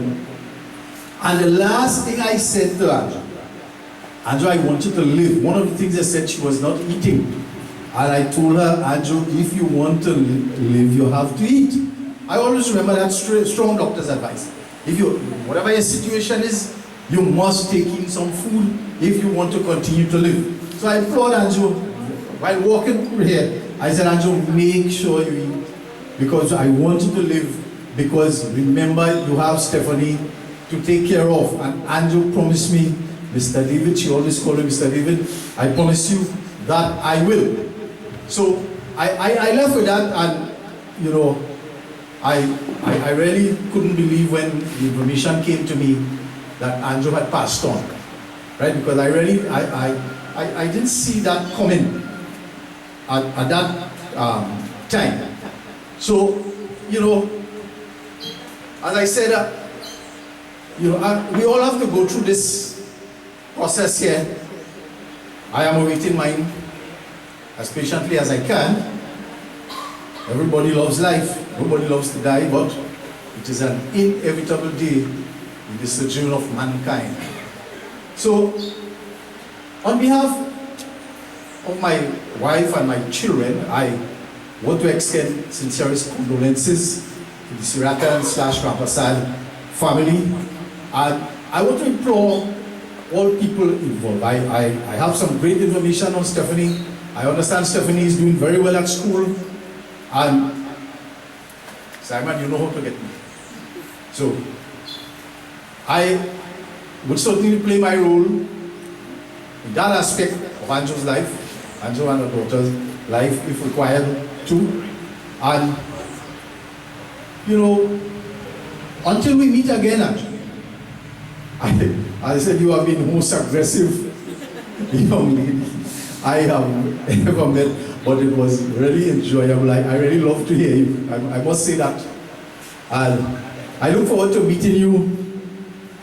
And the last thing I said to Anjo, I want you to live. One of the things I said, she was not eating. And I told her, Anjo, if you want to live, you have to eat. I always remember that strong doctor's advice. If you, whatever your situation is, you must take in some food if you want to continue to live. So I implored Anjo, while walking through here, I said, Anjo, make sure you eat, because I want you to live, because remember, you have Stephanie to take care of. And Anjo promised me, Mr. David, she always called me Mr. David, I promise you that I will. So I left with that, and you know, I really couldn't believe when the information came to me that Anjo had passed on, right? Because I didn't see that coming at that time. So, you know, as I said, you know, we all have to go through this process here. I am awaiting mine as patiently as I can. Everybody loves life. Nobody loves to die, but it is an inevitable day in the sojourn of mankind. So, on behalf of my wife and my children, I want to extend sincerest condolences to the Seerattan / Rampersad family. And I want to implore all people involved. I have some great information on Stephanie. I understand Stephanie is doing very well at school. And Simon, you know how to get me. So, I would certainly play my role in that aspect of Anjo's life, Anjo and her daughter's life, if required to. And, you know, until we meet again, Anjo, as I said, you have been the most aggressive young lady I have ever met. But it was really enjoyable. I really love to hear you. I must say that. And I look forward to meeting you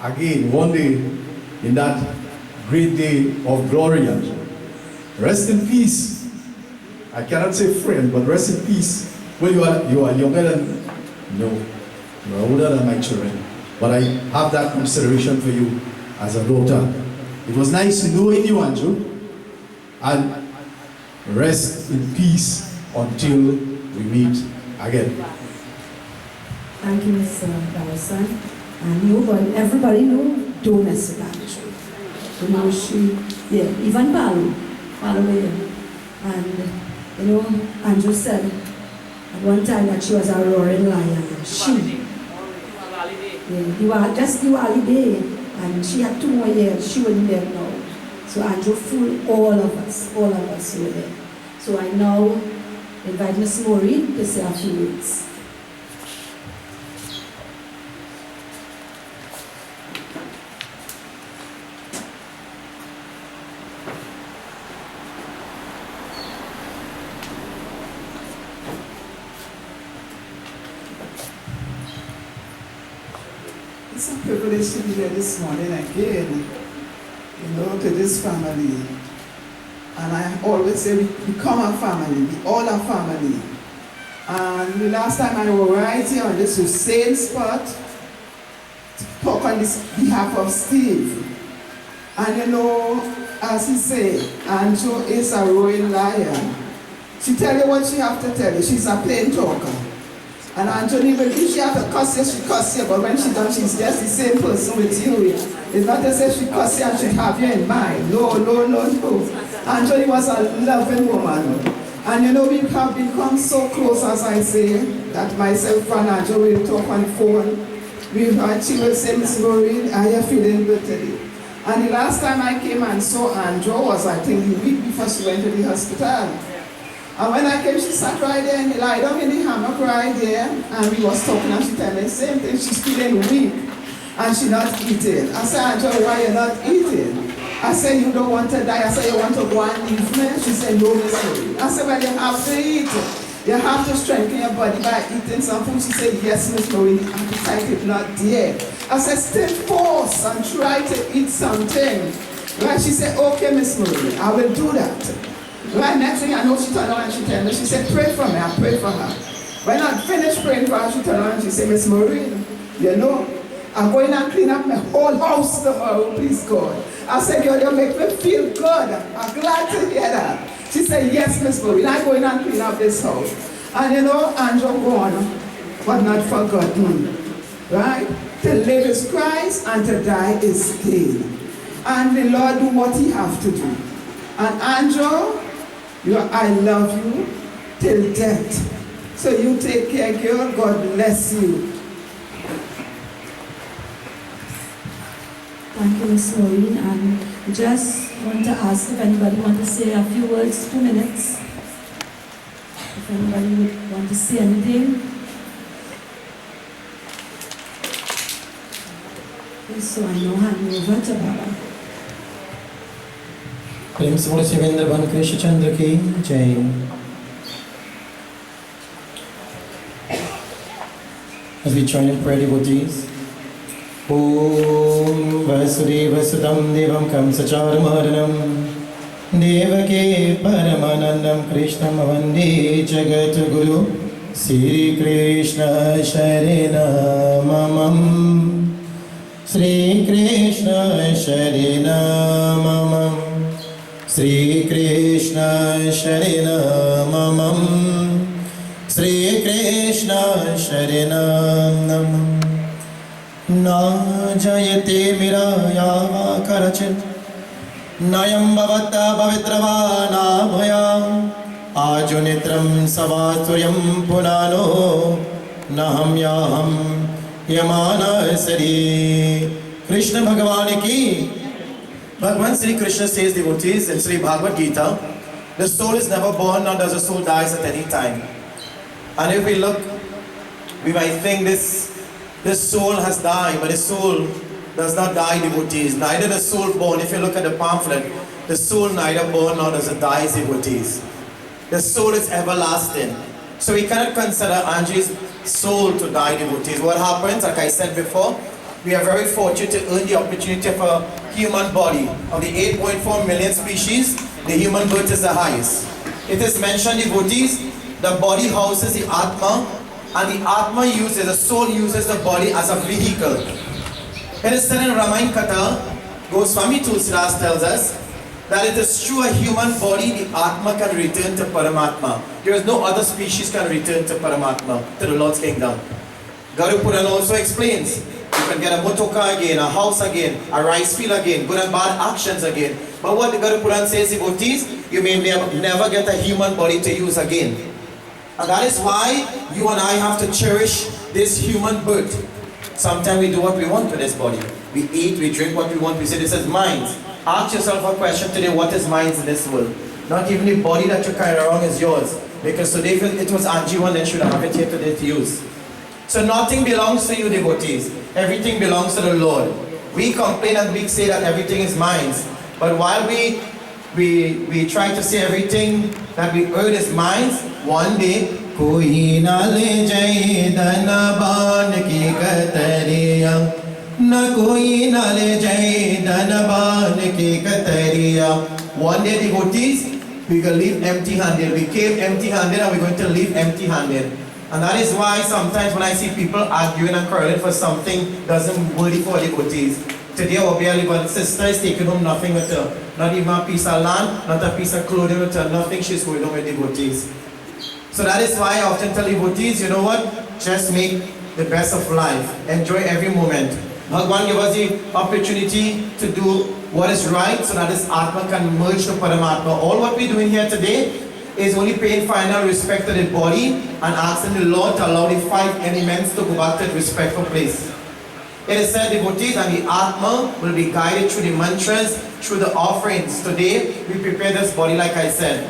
again one day in that great day of glory. Rest in peace. I cannot say friend, but rest in peace. Well, you are younger than, no, you are older than my children. But I have that consideration for you as a daughter. It was nice knowing you, Anjo. And rest in peace until we meet again. Thank you, Mr. Dawson. And everybody know, don't mess with Anjo. You know, she, even Paolo here. And, you know, Anjo said at one time that she was a roaring lion. And she, just Diwali Day, and she had 2 more years, she wouldn't live now. So Anjo fooled all of us who were there. So I now invite Ms. Maureen to say a few words. It's a privilege to be here this morning again, you know, to this family. And I always say we become a family, we all a family. And the last time I was right here on this same spot to talk on this behalf of Steve. And you know, as he said, Anjo is a roaring lion. She tell you what she have to tell you. She's a plain talker. And Anjo, even if she have to cuss you, she cuss you, but when she done, she's just the same person with you. It's not as if she cuss you and she have you in mind. No, no, no, no. Angenie was a loving woman. And you know, we have become so close, as I say, that myself and Anjo will talk on the phone she will say, Miss Maureen, are you feeling good today? And the last time I came and saw Andrew was, I think, the week before she went to the hospital. And when I came, she sat right there and lied down in the hammock right there, and we was talking, and she told me the same thing. She's feeling weak, and she not eating. I said, Andrew, why you not eating? I said, you don't want to die. I said, you want to go and leave me? She said, no, Miss Maureen. I said, well, you have to eat. You have to strengthen your body by eating some food. She said, yes, Miss Maureen, the appetite is not there. I said, still force and try to eat something. Right? She said, okay, Miss Maureen, I will do that. Right, next thing I know, she turned around and she told me, she said, pray for me. I prayed for her. When I finished praying for her, she turned around and she said, Miss Maureen, you know, I'm going to clean up my whole house tomorrow, please God. I said, girl, you make me feel good. I'm glad to hear that. She said, yes, Miss Maureen, I'm going to clean up this house. And you know, Andrew gone, but not forgotten. Right? To live is Christ and to die is gain. And the Lord do what he have to do. And Andrew, I love you till death. So you take care, girl. God bless you. Thank you, Miss Maureen. And just want to ask if anybody want to say a few words, 2 minutes. If anybody would want to say anything. Okay, so I now hand over to Baba. प्रेम से बोले शिवेंद्र बन कृष्ण चंद्र की जय। As we join in prayer, devotees. Om Vasudevasudam Devam Kamsacharamardhanam Devake Paramanandam Krishnam Vande Jagatguru Sri Krishna Sharanamam Sri Krishna Sharanamam Sri Krishna Sharanamam Sri Krishna Sharanamam Na jayate miraya karachit Nayam bhavata pavitrava nabhaya Ajunitram savasuryam punano Naham yaham yamana sari Krishna Bhagavani ki Bhagavan Sri Krishna says, devotees, in Sri Bhagavad Gita, the soul is never born nor does the soul dies at any time. And if we look, we might think this soul has died, but the soul does not die, devotees. Neither the soul born. If you look at the pamphlet, the soul neither born nor does it die, devotees. The soul is everlasting. So we cannot consider Angenie's soul to die, devotees. What happens, like I said before, we are very fortunate to earn the opportunity of a human body. Of the 8.4 million species, the human birth is the highest. It is mentioned, devotees, the body houses the Atma, and the Atma uses, the soul uses the body as a vehicle. It is said in Ramayana Katha, Goswami Tulsidas tells us, that it is through a human body the Atma can return to Paramatma. There is no other species can return to Paramatma, to the Lord's kingdom. Garuda Purana also explains, you can get a motoka again, a house again, a rice field again, good and bad actions again. But what the Garuda Purana says, devotees, you may never get a human body to use again. And that is why you and I have to cherish this human birth. Sometimes we do what we want with this body. We eat, we drink what we want, we say this is mine. Ask yourself a question today, what is mine in this world? Not even the body that you carry around is yours. Because today if it was Angenie, then should have it here today to use. So nothing belongs to you, devotees. Everything belongs to the Lord. We complain and we say that everything is mine. But while we try to say everything that we earn is mine, one day, Koi na le jai dhanaban ki katariya Na koi na le jai dhanaban ki katariya. One day, devotees, we will leave empty-handed. We came empty-handed and we're going to leave empty-handed. And that is why sometimes when I see people arguing and quarreling for something doesn't worthy for devotees. Today our beloved sister is taking home nothing with her. Not even a piece of land, not a piece of clothing with her, nothing she's going home with devotees. So that is why I often tell devotees, you know what? Just make the best of life. Enjoy every moment. Bhagwan give us the opportunity to do what is right so that this Atma can merge to Paramatma. All what we're doing here today is only paying final respect to the body and asking the Lord to allow the 5 elements to go back to the respectful place. It is said devotees and the Atma will be guided through the mantras, through the offerings. Today, we prepare this body like I said.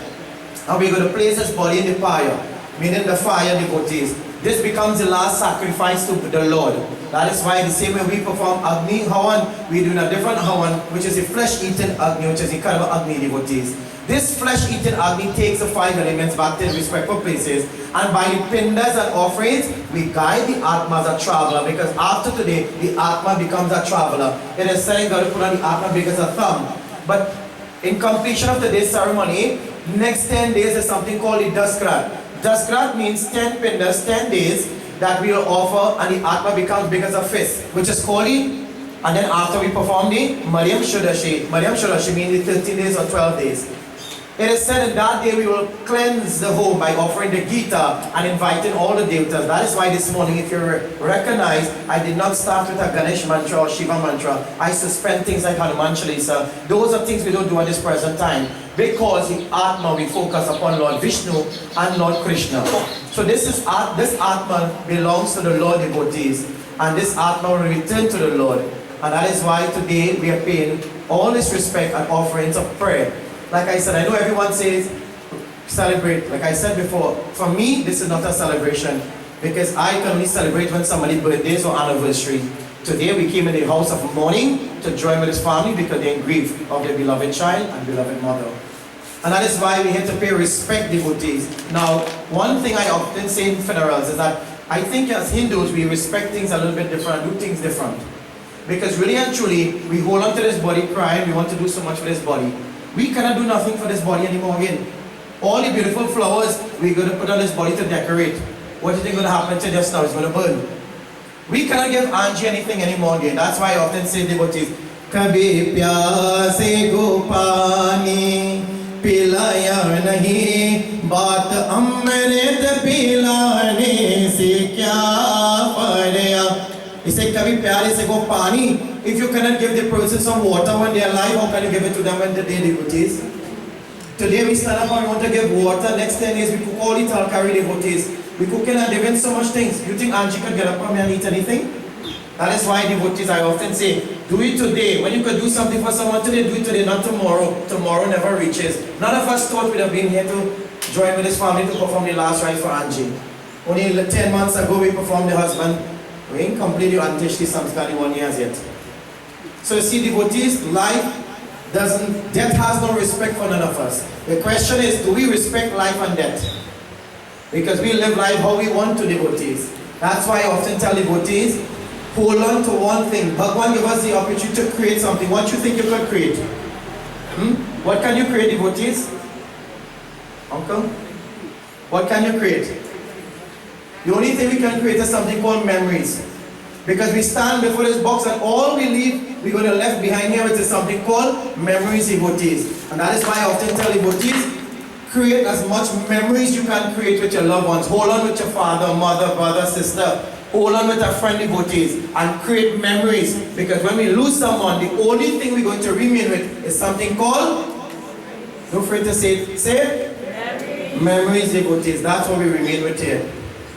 And we're going to place this body in the fire, meaning the fire devotees. This becomes the last sacrifice to the Lord. That is why the same way we perform Agni Havan, we do a different Havan, which is a flesh-eating Agni, which is the kind of Agni devotees. This flesh-eating Agni takes the 5 elements back to their respectful places, and by the pindas and offerings, we guide the Atma as a traveler, because after today, the Atma becomes a traveler. It is said God to put on the Atma because a thumb. But in completion of today's ceremony, next 10 days is something called the Daskrat. Daskrat means 10 pindas, 10 days that we will offer, and the Atma becomes big as a fist, which is called the, and then after we perform the Maryam Shudashi. Maryam Shudashi means the 13 days or 12 days. It is said that that day we will cleanse the home by offering the Gita and inviting all the devatas. That is why this morning, if you recognize, I did not start with a Ganesh mantra or Shiva mantra. I suspend things like Hanuman Chalisa. Those are things we don't do at this present time, because the Atma we focus upon Lord Vishnu and Lord Krishna. So this Atma belongs to the Lord devotees, and this Atma will return to the Lord. And that is why today we are paying all this respect and offerings of prayer. Like I said, I know everyone says celebrate. Like I said before, for me, this is not a celebration, because I can only celebrate when somebody's birthdays or anniversary. Today we came in the house of mourning to join with his family because they're in grief of their beloved child and beloved mother. And that is why we have to pay respect devotees. Now, one thing I often say in funerals is that I think as Hindus, we respect things a little bit different and do things different. Because really and truly, we hold on to this body crying, we want to do so much for this body. We cannot do nothing for this body anymore again. All the beautiful flowers we're going to put on this body to decorate. What do you think is going to happen to just now? It's going to burn. We cannot give Angenie anything anymore again. That's why I often say devotees, Kabhi pyase go pani pilaya nahi baat amrit pilane se kya padya. He said, Kabhi pyare se go pani. If you cannot give the person some water when they are alive, how can you give it to them when the day devotees? Today we stand up and we want to give water. Next 10 days we cook all the Talkari devotees. We cooking and giving so much things. You think Angie could get up from here and eat anything? That is why devotees, I often say, do it today. When you could do something for someone today, do it today, not tomorrow. Tomorrow never reaches. None of us thought we'd have been here to join with this family to perform the last rites for Angie. Only 10 months ago we performed the husband. We ain't completed Antishti Samskari 1 year yet. So you see, devotees, death has no respect for none of us. The question is, do we respect life and death? Because we live life how we want to, devotees. That's why I often tell devotees, hold on to one thing. Bhagwan give us the opportunity to create something. What you think you can create? What can you create, devotees? Uncle? What can you create? The only thing we can create is something called memories. Because we stand before this box and all we leave, we're going to left behind here, which is something called memories, devotees. And that is why I often tell devotees, create as much memories you can create with your loved ones. Hold on with your father, mother, brother, sister. Hold on with a friend, devotees, and create memories. Because when we lose someone, the only thing we're going to remain with is something called, don't afraid to say it, say it? Memories, devotees. That's what we remain with here.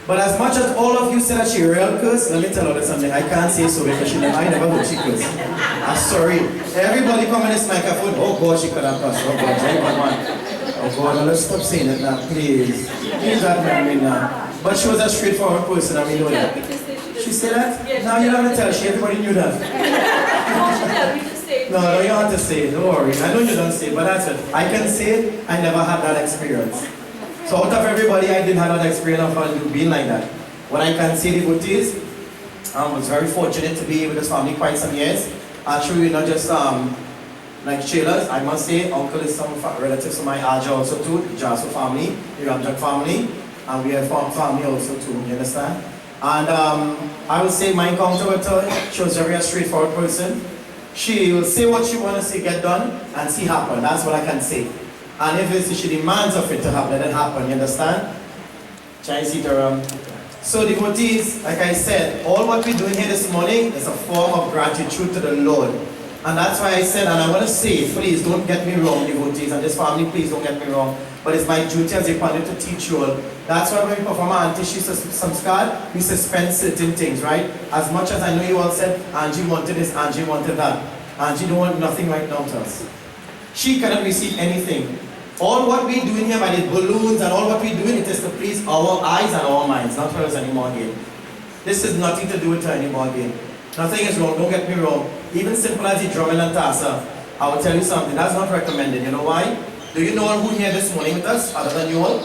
But as much as all of you said that she real curse, let me tell her something. I can't say so because I never heard she curse. I'm sorry. Everybody come in this microphone, oh God, she could have cursed. Oh God, oh God, let's stop saying it now, please. Please that memory now. But she was a straightforward person, I mean, know that. She said that? Yes, now you don't have to tell she, everybody knew that. No, you don't have to say it, don't worry. I know you don't say it, but that's it. I can say it, I never had that experience. So out of everybody, I didn't have that experience of being like that. What I can say, devotees, I was very fortunate to be with this family quite some years. Actually, we're not just like Sheila's. I must say, uncle is some relatives of my Aja also too, the Jaso family, the Ramjak family, and we have family also too, you understand? And I would say my encounter with her, she was a very straightforward person. She will say what she wants to see get done and see happen. That's what I can say. And if she demands of it to happen, let it happen, you understand? So devotees, like I said, all what we're doing here this morning is a form of gratitude to the Lord. And that's why I said, and I want to say, please don't get me wrong, devotees, and this family, please don't get me wrong, but it's my duty as a pandit to teach you all. That's why when we perform our Antishi Samskar, we suspend certain things, right? As much as I know you all said, Angie wanted this, Angie wanted that. Angie don't want nothing right now to us. She cannot receive anything. All what we do in here by the balloons and all what we do, it is to please our eyes and our minds, not hers anymore again. This is nothing to do with her anymore again. Nothing is wrong, don't get me wrong. Even simple as the drumming and tassa, I will tell you something, that's not recommended. You know why? Do you know who here this morning with us, other than you all?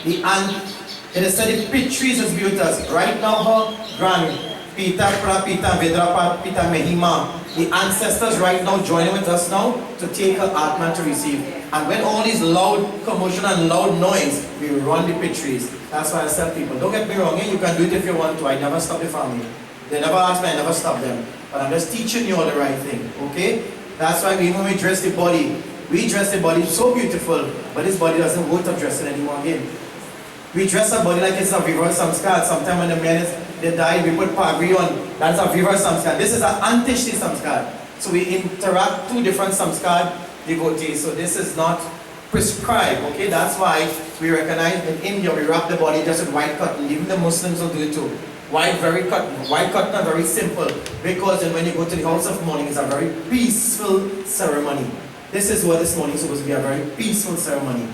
It is said the peach trees is with us. Right now, her grand, Pita, Prapita, Vedrapa, Pita, Mehima, the ancestors right now joining with us now to take her Atman to receive. And when all these loud commotion and loud noise, we run the peach trees. That's why I tell people, don't get me wrong, you can do it if you want to. I never stop the family. They never ask me, I never stop them. But I'm just teaching you all the right thing, okay? That's why even when we dress the body, we dress the body so beautiful, but this body doesn't worth of dressing anymore again. We dress our body like it's a Viva Samskar. Sometimes when the men they die, we put pagri on. That's a Viva Samskar. This is an Antishti Samskar. So we interact two different Samskar devotees. So this is not prescribed, okay? That's why we recognize in India, we wrap the body just with white cotton. Even the Muslims will do it too. White cotton are very simple, because then when you go to the house of mourning, it's a very peaceful ceremony. This is what this morning is supposed to be, a very peaceful ceremony.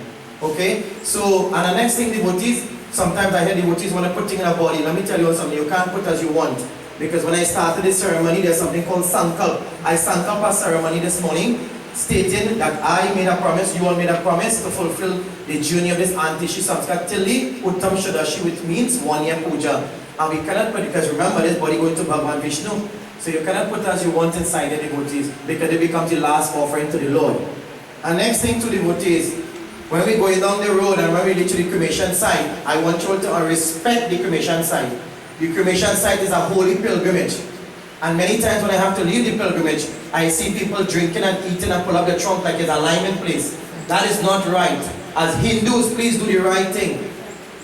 Okay? So, and the next thing, devotees, sometimes I hear devotees want to put things in a body. Let me tell you something, you can't put as you want. Because when I started this ceremony, there's something called Sankalp. I Sankalp a ceremony this morning, stating that I made a promise, you all made a promise to fulfill the journey of this Antishi Samskar till the Uttam Shadashi, which means 1 year puja. And we cannot put, because remember, this body going to Bhagavan Vishnu. So you cannot put as you want inside the devotees, because it becomes the last offering to the Lord. And next thing to devotees, when we're going down the road and when we reach the cremation site, I want you all to respect the cremation site. The cremation site is a holy pilgrimage. And many times when I have to leave the pilgrimage, I see people drinking and eating and pull up the trunk like it's a lying place. That is not right. As Hindus, please do the right thing.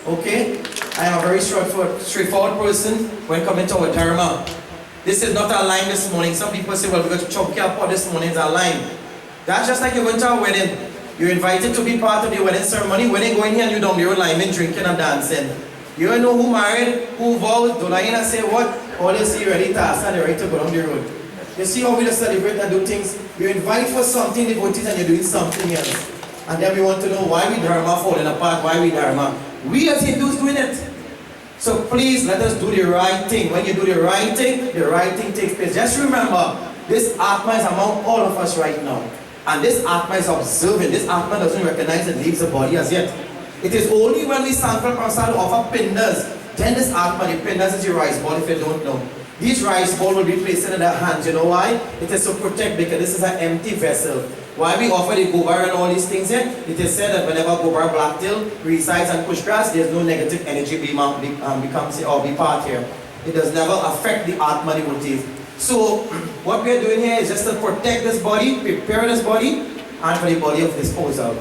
Okay? I am a very straightforward person when coming to our dharma. This is not a line this morning. Some people say, well, we're going to chop up this morning, it's a line. That's just like you're going to a wedding. You're invited to be part of the wedding ceremony. When they go in here and you don't, you're lying, drinking and dancing. You don't know who married, who vowed, don't I say what? All you see ready to ask and they're ready to go down the road. You see how we just celebrate and do things? You invite for something, devotees, and you're doing something else. And then we want to know why we dharma falling apart, why we dharma. We as Hindus doing it. So please let us do the right thing. When you do the right thing takes place. Just remember, this Atma is among all of us right now. And this Atma is observing. This Atma doesn't recognize and leaves the body as yet. It is only when we Sankar Prasad offer pindas, then this Atma, the pindas is the rice ball if you don't know. These rice balls will be placed in their hands. You know why? It is to protect, because this is an empty vessel. Why we offer the gobar and all these things here? It is said that whenever gobar blacktail resides and push grass, there's no negative energy becomes or be part here. It does never affect the Atma devotees. So what we are doing here is just to protect this body, prepare this body, and for the body of disposal.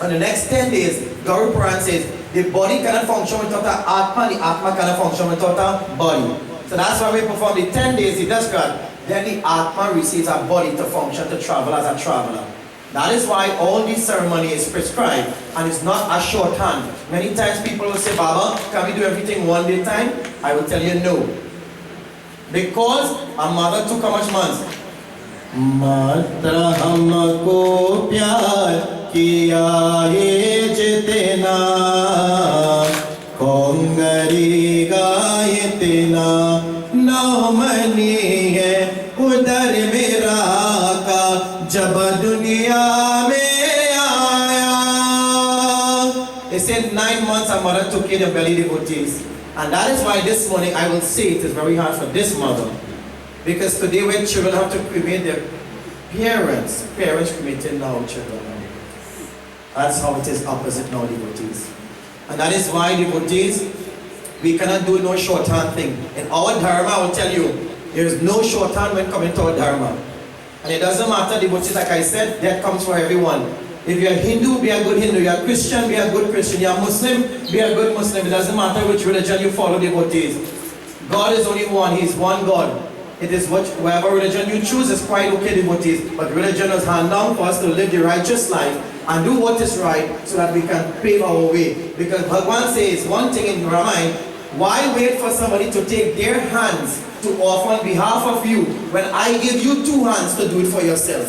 On the next 10 days, Gauru Puran says, the body cannot function without the Atma cannot function without a body. So that's why we perform the 10 days, the Dashkar. Then the Atma receives a body to function, to travel as a traveler. That is why all this ceremony is prescribed, and it's not a shorthand. Many times people will say, Baba, can we do everything one day time? I will tell you no. Because a mother took how much months? Matra humko pyar kiya hai jitna kongari gaye tina नामनी है उधर मेरा का जब दुनिया में आया. They said 9 months a mother took in the belly devotees, and that is why this morning I will say it is very hard for this mother, because today when children have to cremate their parents cremating now children. That's how it is opposite now, devotees. And that is why devotees, we cannot do no shorthand thing. In our dharma, I will tell you, there is no shorthand when coming to our dharma. And it doesn't matter, devotees, like I said, that comes for everyone. If you're Hindu, be a good Hindu. You're Christian, be a good Christian. You're Muslim, be a good Muslim. It doesn't matter which religion you follow, devotees. God is only one. He's one God. It is whatever religion you choose is quite okay, devotees, but religion is hand down for us to live the righteous life and do what is right so that we can pave our way. Because Bhagwan says one thing in your mind, why wait for somebody to take their hands to offer on behalf of you when I give you 2 hands to do it for yourself?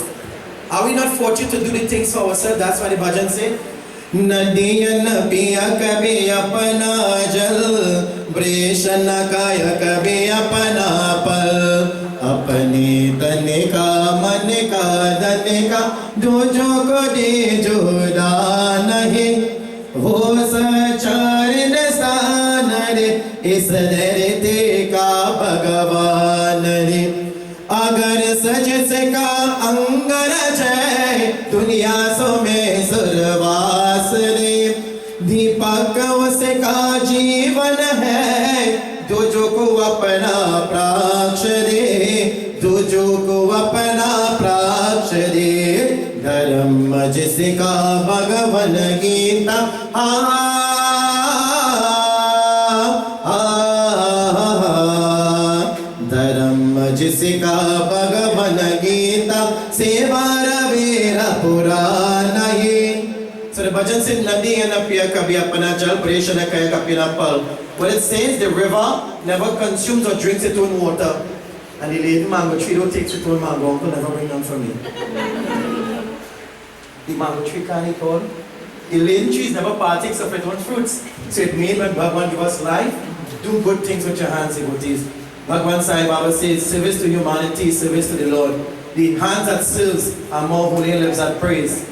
Are we not fortunate to do the things for ourselves? That's why the bhajan say, Nadiyan piya kabhi apna jal, Breshan kaya kabhi apna pal, Apne tane ka man ka dane ka, Dojo ko de joda nahi, Ho sacharin sthana re, Is dharti ka Bhagavan re. अगर सच से का अंगरज है दुनिया सो में सुरवास रे दीपक उसे का जीवन है दूजो को अपना प्राक्ष दे दूजो को अपना प्राक्ष दे धर्म जिसका भगवन गीता जिसका भगवन गीता सेवा रवेरा पुराना ही. So the bhajan says, Nadi and Apya Kabhi Apana Jal, Breshana Kaya Kapina Pal. What it says, the river never consumes or drinks its own water. And the lady mango tree don't take its own mango, uncle never bring them for me. The mango tree can't eat all. The lady trees never partakes of its own fruits. So it means when Bhagwan give us life, do good things with your hands, devotees. Bhagwan Sai Baba says, service to humanity, service to the Lord. The hands that serves are more holy and lips that praise.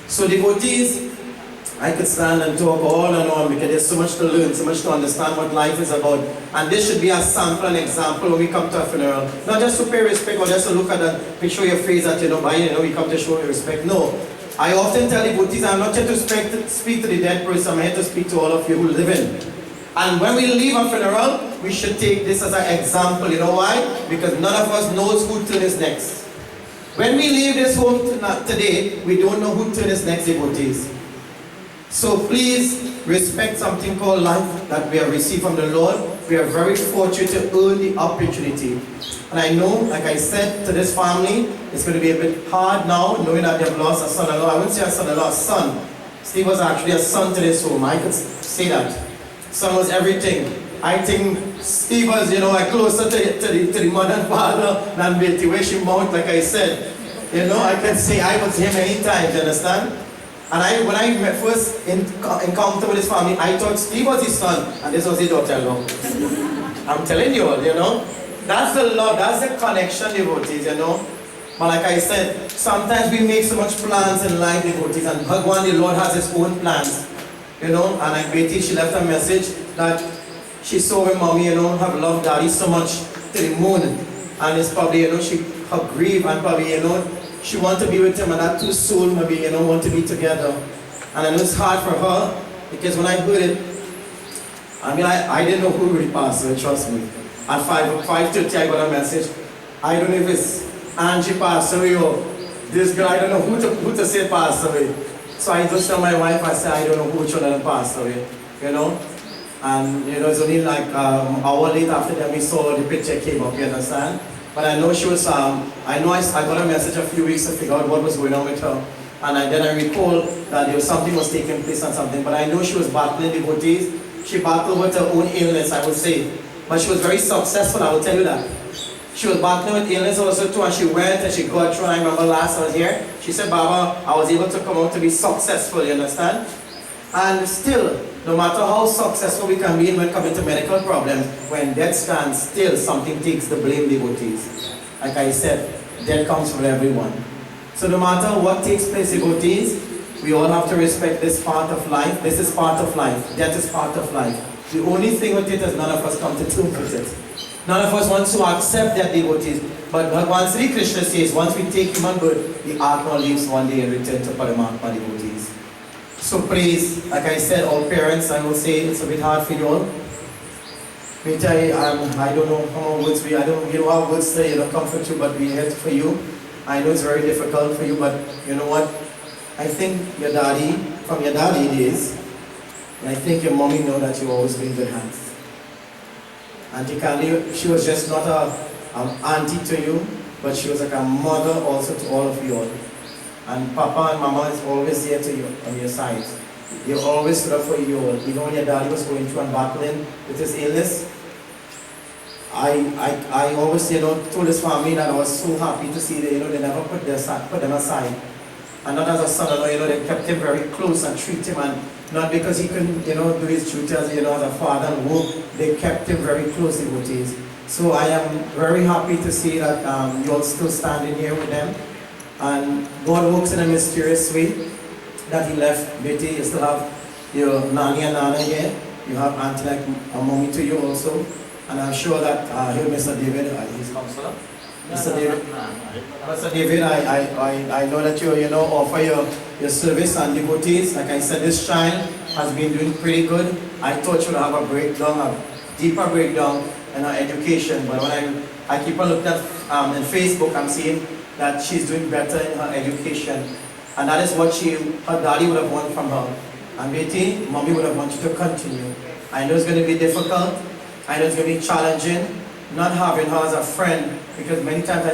So devotees, I could stand and talk all and on because there's so much to learn, so much to understand what life is about. And this should be a sample and example when we come to a funeral. Not just to pay respect or just to look at the picture of your face that we come to show you respect. No. I often tell devotees, I'm not here to speak to the dead person, I'm here to speak to all of you who live in. And when we leave a funeral, we should take this as an example. You know why? Because none of us knows who turn is next. When we leave this home today, we don't know who turn is next, devotees. So please respect something called life that we have received from the Lord. We are very fortunate to earn the opportunity. And I know, like I said to this family, it's going to be a bit hard now, knowing that they've lost a son-in-law. I wouldn't say a son-in-law, a son. Steve was actually a son to this home. I could say that. Son was everything. I think Steve was, closer to the mother and father than Betty, where she mount, like I said. I can say I was him anytime, you understand? And when I first encountered with his family, I thought Steve was his son, and this was his daughter-in-law. I'm telling you all, That's the love, that's the connection, devotees, But like I said, sometimes we make so much plans in life, devotees, and Bhagwan, the Lord, has his own plans. And like Betty, she left a message that she saw her mommy, have loved daddy so much to the moon. And it's probably, her grief and probably, she want to be with him and that two souls maybe, want to be together. And I know it's hard for her because when I heard it, I didn't know who really passed away, trust me. At 5:30 I got a message. I don't know if it's Angie passed away or this girl, I don't know who to say passed away. So I just tell my wife, I said, I don't know which one of them passed away, And, it's only like an hour later after that we saw the picture came up, you understand? But I know she was, I got a message a few weeks to figure out what was going on with her. And then I recall that something was taking place and something, but I know she was battling devotees. She battled with her own illness, I would say. But she was very successful, I will tell you that. She was battling with illness also too, and she went and she got through. I remember last I was here, she said, Baba, I was able to come out to be successful, you understand? And still, no matter how successful we can be when it comes to medical problems, when death stands, still something takes the blame, devotees. Like I said, death comes for everyone. So no matter what takes place, devotees, we all have to respect this part of life. This is part of life. Death is part of life. The only thing with it is none of us come to terms with it. None of us wants to accept that, devotees. But Bhagwan Sri Krishna says, once we take human birth, the Atma leaves one day and return to Paramatma, devotees. So please, like I said, all parents, I will say it's a bit hard for you all. I don't know how words we don't have words to comfort you, but we're here for you. I know it's very difficult for you, but you know what? I think your daddy, from your daddy days, and I think your mommy know that you've always been in good hands. Auntie Candy, she was just not a auntie to you, but she was like a mother also to all of you all. And Papa and Mama is always there to you, on your side. You always stood up for you all. Even when your daddy was going through and battling with his illness, I always, told his family that I was so happy to see that, they never put them aside. And not as a son-in-law, they kept him very close and treat him, and not because he couldn't, do his duty as, as a father and work, they kept him very close, devotees. So I am very happy to see that you all still standing here with them. And God works in a mysterious way that he left Betty. You still have your Nani and Nana here. You have Auntie like a mommy to you also. And I'm sure that here Mr. David, his counselor. Mr. David, I know that you offer your service and devotees. Like I said, this child has been doing pretty good. I thought she would have a breakdown, a deeper breakdown in her education. But when I keep on looking at in Facebook, I'm seeing that she's doing better in her education. And that is what her daddy would have wanted from her. And Betty, mommy would have wanted to continue. I know it's going to be difficult. I know it's going to be challenging, not having her as a friend, because many times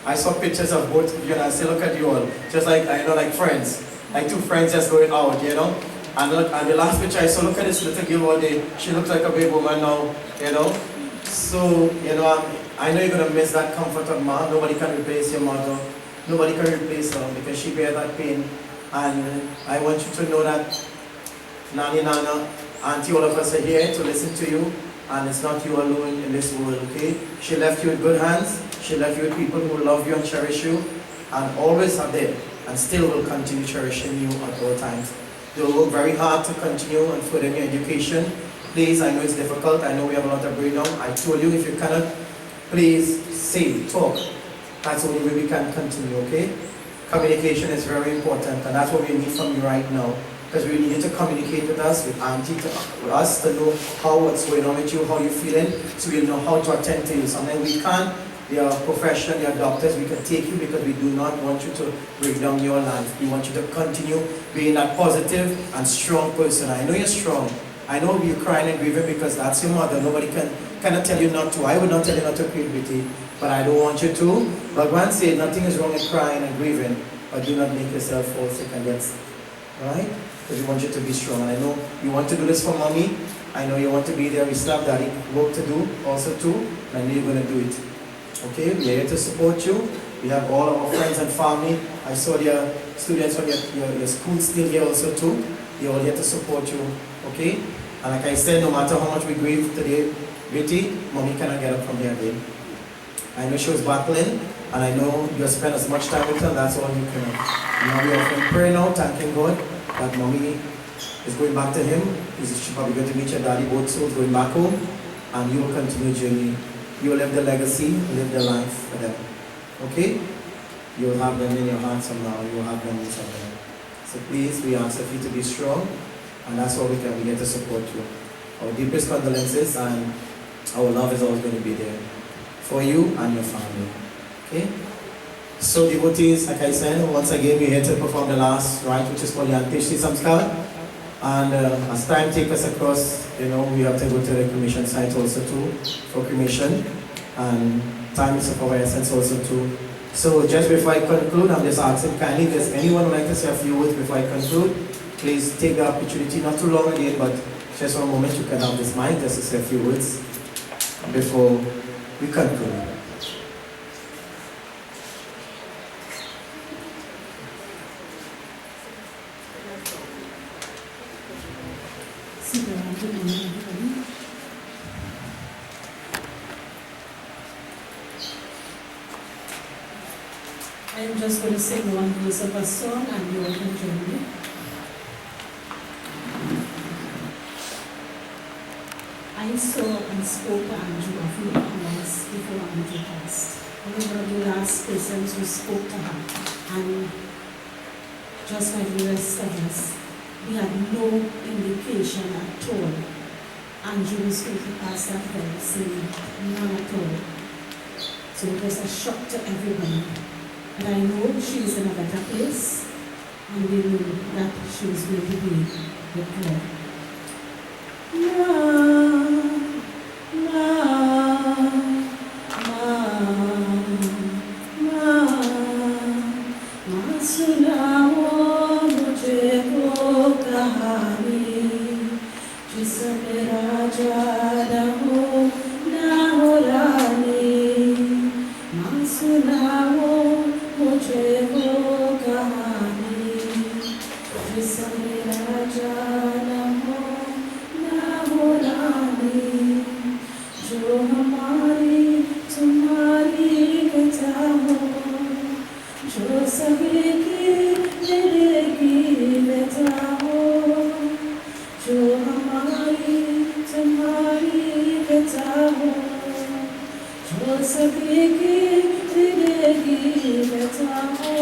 I saw pictures of both of you and I say, look at you all, just like, like friends, like two friends just going out, And the last picture I saw, look at this little girl all day, she looks like a big woman now, So, I know you're going to miss that comfort of mom. Nobody can replace your mother. Nobody can replace her because she bears that pain. And I want you to know that Nani, Nana, Auntie, all of us are here to listen to you. And it's not you alone in this world, okay? She left you in good hands. She left you with people who love you and cherish you. And always are there. And still will continue cherishing you at all times. They'll work very hard to continue and further your education. Please, I know it's difficult. I know we have a lot of breakdown. I told you if you cannot, please say, talk. That's the only way we can continue, okay? Communication is very important, and that's what we need from you right now. Because we need you to communicate with us, with Auntie, with us, to know what's going on with you, how you're feeling, so we'll know how to attend to you. Sometimes we can't, your profession, your doctors, we can take you because we do not want you to break down your life. We want you to continue being that positive and strong person. I know you're strong. I know you're crying and grieving because that's your mother. Nobody cannot tell you not to. I would not tell you not to cry, Betty, but I don't want you to. But once said, nothing is wrong in crying and grieving, but do not make yourself fall sick and get sick. Alright? Because we want you to be strong. And I know you want to do this for mommy. I know you want to be there. We still have daddy work to do also too. And I know you're going to do it. Okay? We are here to support you. We have all our friends and family. I saw your students from your school still here also too. They're all here to support you. Okay? And like I said, no matter how much we grieve today, Betty, mommy cannot get up from here again. I know she was battling, and I know you spent as much time with her, that's all you can. Now we are praying now, thanking God that mommy is going back to him. She's probably going to meet your daddy, both souls going back home, and you will continue your journey. You will live the legacy, live the life for them. Okay? You will have them in your hearts from now, you will have them inside them. So please, we ask of you to be strong, and that's all we can. We get to support you. Our deepest condolences, and our love is always going to be there for you and your family. Okay? So devotees, like I said, once again we're here to perform the last rite, which is called the Anteshti Samskar. And as time takes us across, we have to go to the cremation site also too, for cremation. And time is of our essence also too. So just before I conclude, I'm just asking kindly, does anyone would like to say a few words before I conclude? Please take the opportunity, not too long again, but just for a moment you can have this mic just to say a few words before we conclude. I'm just going to sing one verse of a song and you all can join me. I saw and spoke to Andrew a few hours before Andrew passed. I was one of the last persons who spoke to her, and just like the rest of us, we had no indication at all. Andrew was going to pass that very same, none at all. So it was a shock to everyone. But I know she is in a better place, and we know that she is going to be with God. Ma, ma, ma. सभी की हृदय की व्यथा हो,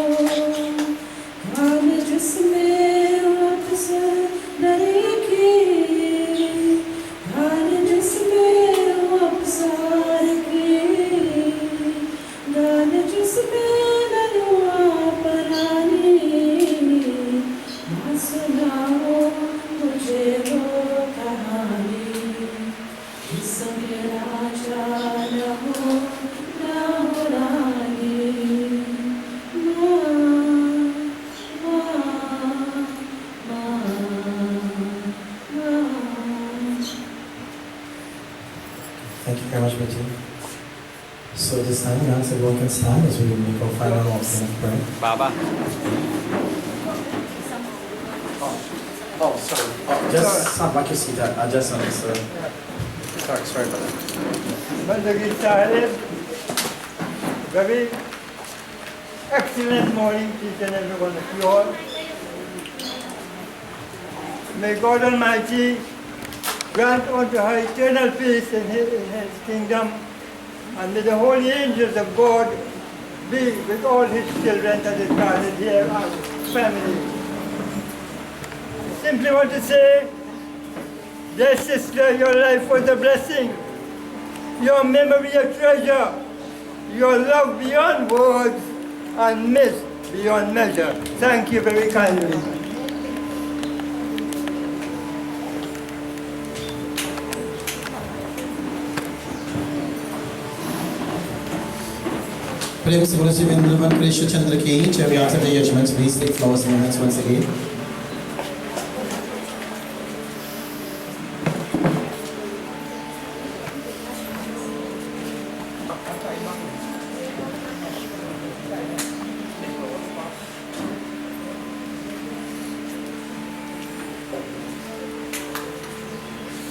काल जिसमें अवसर डरेगी, काल जिसमें अवसर की, काल जिसमें ननुआ परानी, ना सुनाओ मुझे वो कहानी, इसमें राजा न हो रानी, Thank you very much, Betty. So this time, now everyone can stand as we make our final offering of prayer. Baba. Oh, sorry. Oh, just stand back your seat. I just understood. Sorry about that. Very excellent morning to each and every one of you all. May God Almighty grant unto her eternal peace in his kingdom, and may the holy angels of God be with all his children that is gathered here as family. I simply want to say, dear sister, your life was a blessing, your memory a treasure, your love beyond words, and miss beyond measure. Thank you very kindly. प्रेम से बोलो शिवेंद्रवन कृष्ण चंद्र की जय। We answer the judgments. Please take flowers in your hands once again.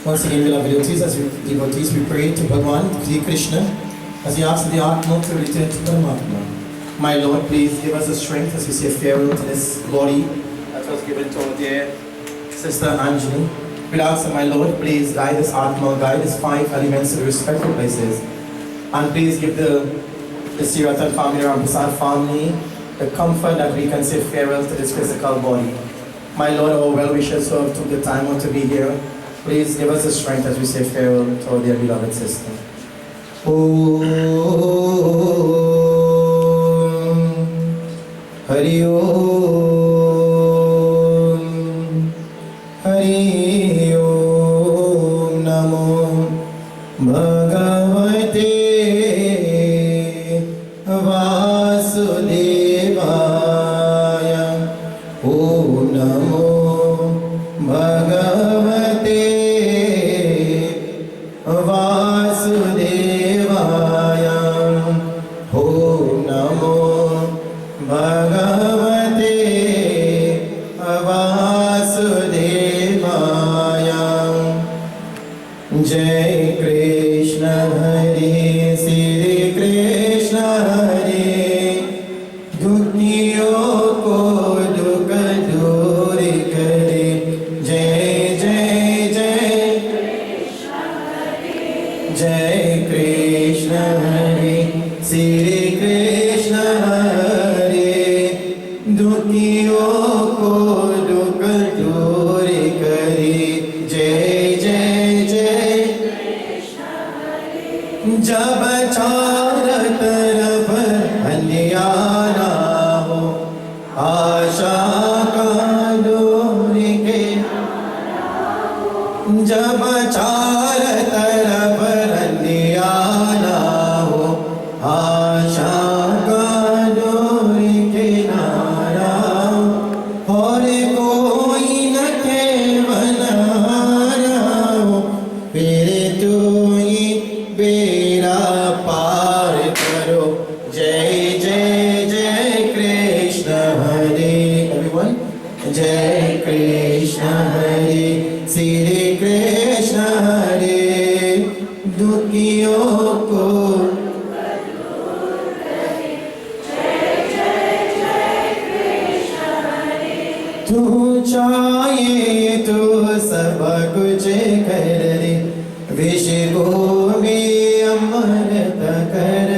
Once again, beloved devotees, we pray to Bhagwan, Sri Krishna, as he asks the Atma to return to Paramatma. My Lord, please give us the strength as we say farewell to this body that was given to our dear sister Angenie. We ask that, my Lord, please guide this Atma, guide his 5 elements to the respectful places. And please give the Seerattan family, Rampersad family, the comfort that we can say farewell to this physical body. My Lord, our well-wishers who have took the time out to be here, please give us the strength as we say farewell to our dear beloved sister. Om Hari Om Hari Om Namo Bhagavate Vasudevaya. Om Namo Bhagavate Vasudevaya. Om Namo Bhagavate Vasudevaya. Jai Krishna Hare, Sri Krishna Hare, दुखियों को दुख दूर करे. जय जय जय जय कृष्ण हरे, श्री कृष्ण हरे, दुखियों को दुख दूर करे. जय जय जय जब चार तरफ अंधियारा हो, आशा का डोर के, जब चार तरफ अंधियारा हो, आशा का डोर किनारा हो, और कोई न केवल हारा हो, फिर तू ही बेड़ा पार करो. जय जय जय कृष्ण हरे. Everyone, जय कृष्ण हरे, श्री कृष्ण हरे, दुखियों को तू चाहे तो सब कुछ कर दे, विष को भी अमृत कर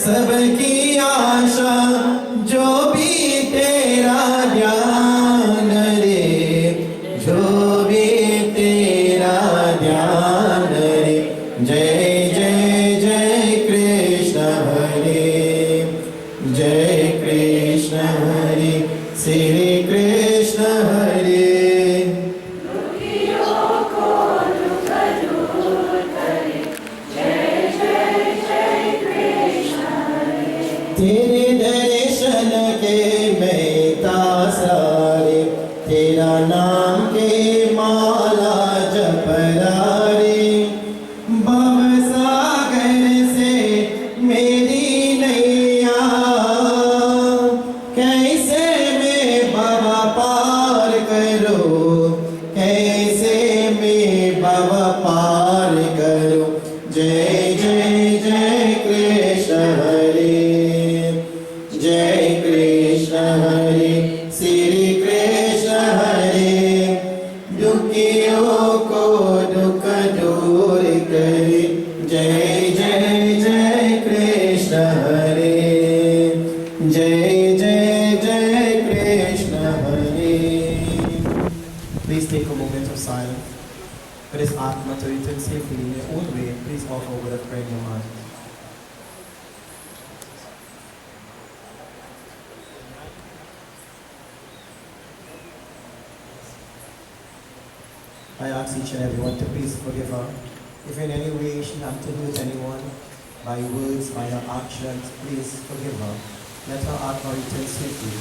सबकी आशा जो भी तेरा ध्यान रे, जो भी तेरा ध्यान रे। जय जय जय कृष्ण हरे, जय कृष्ण हरे, श्री कृष्ण हरे। तेरे दर्शन के मैं तासारे, तेरा नाम के माला जपरारे। भव सागर से मेरी नैया, कैसे मैं बाबा पार करूं, कैसे मैं बाबा पार करूं। जय जय जय कृष्ण हरे, जय कृष्ण हरे, श्री कृष्ण हरे। दुखियों को दुख दूर करे, जय जय जय कृष्ण हरे, जय जय जय कृष्ण हरे। Please take a moment of silence. For this Atma to return safely in your own way, please offer with a prayer in your heart. I ask each and everyone to please forgive her. If in any way she had to hurt anyone, by words, by her actions, please forgive her. Let her Atma return safely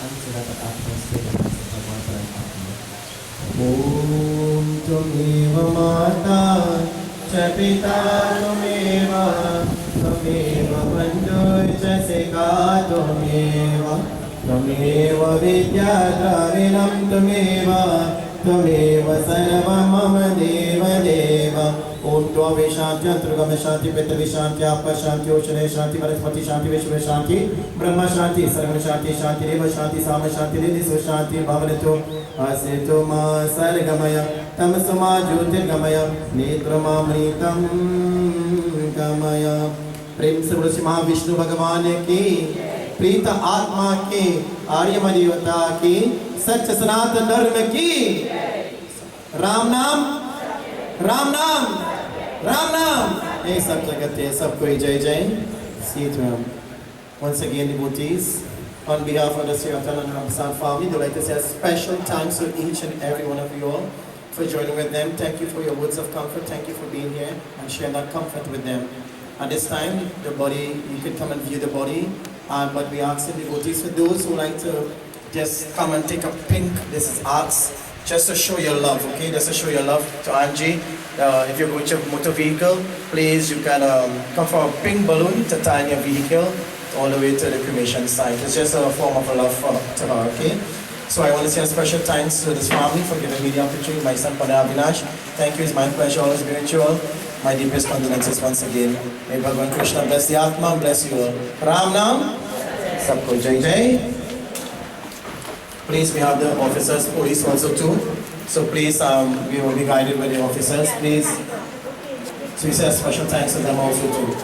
until that Atma stay in the hands of Bhagwan and Atma. Om Tumeva Mata Cha Pita Tumeva Tumeva Bandhu Cha Sika Tumeva Tumeva Vidya Dravinam Tumeva Tumeva Sarva Mama Deva Deva. Om Dvave Shanti Antargama Shanti Pitavi Shanti Apa Shanti Oshane Shanti Vanaspati Shanti Vishwa Shanti Brahma Shanti Sarvana Shanti Shanti Deva Shanti Sama Shanti Nidhi Shanti Bhavanato Asito Ma Sargamaya Tamasama Jyotirgamaya Netramamritam Gamaya. प्रेम से बोलो श्री महाविष्णु भगवान की, प्रीत आत्मा की, आर्यमणि देवता की, सच्च सनातन धर्म की। राम नाम, राम नाम, राम नाम। ये सब जगत है, सब कोई जय जय Sitaram. Once again, devotees, on behalf of the Seerattan and Rampersad family, we'd like to say a special thanks to each and every one of you all for joining with them. Thank you for your words of comfort. Thank you for being here and sharing that comfort with them. At this time, the body, you can come and view the body, but we ask the devotees, for those who like to just come and take a pink, this is arts, just to show your love, okay? Just to show your love to Angie. If you're going to a motor vehicle, please, you can come for a pink balloon to tie in your vehicle all the way to the cremation site. It's just a form of a love to her, okay? So I want to say a special thanks to this family for giving me the opportunity. My son, Padre Avinash, thank you. It's my pleasure always being with you all. My deepest condolences once again. May Bhagwan Krishna bless the Atma, bless you all. Ram Nam, Sabko Jai Jai. Please, we have the officers, police also too. So please, we will be guided by the officers. Please, so we say a special thanks to them also too.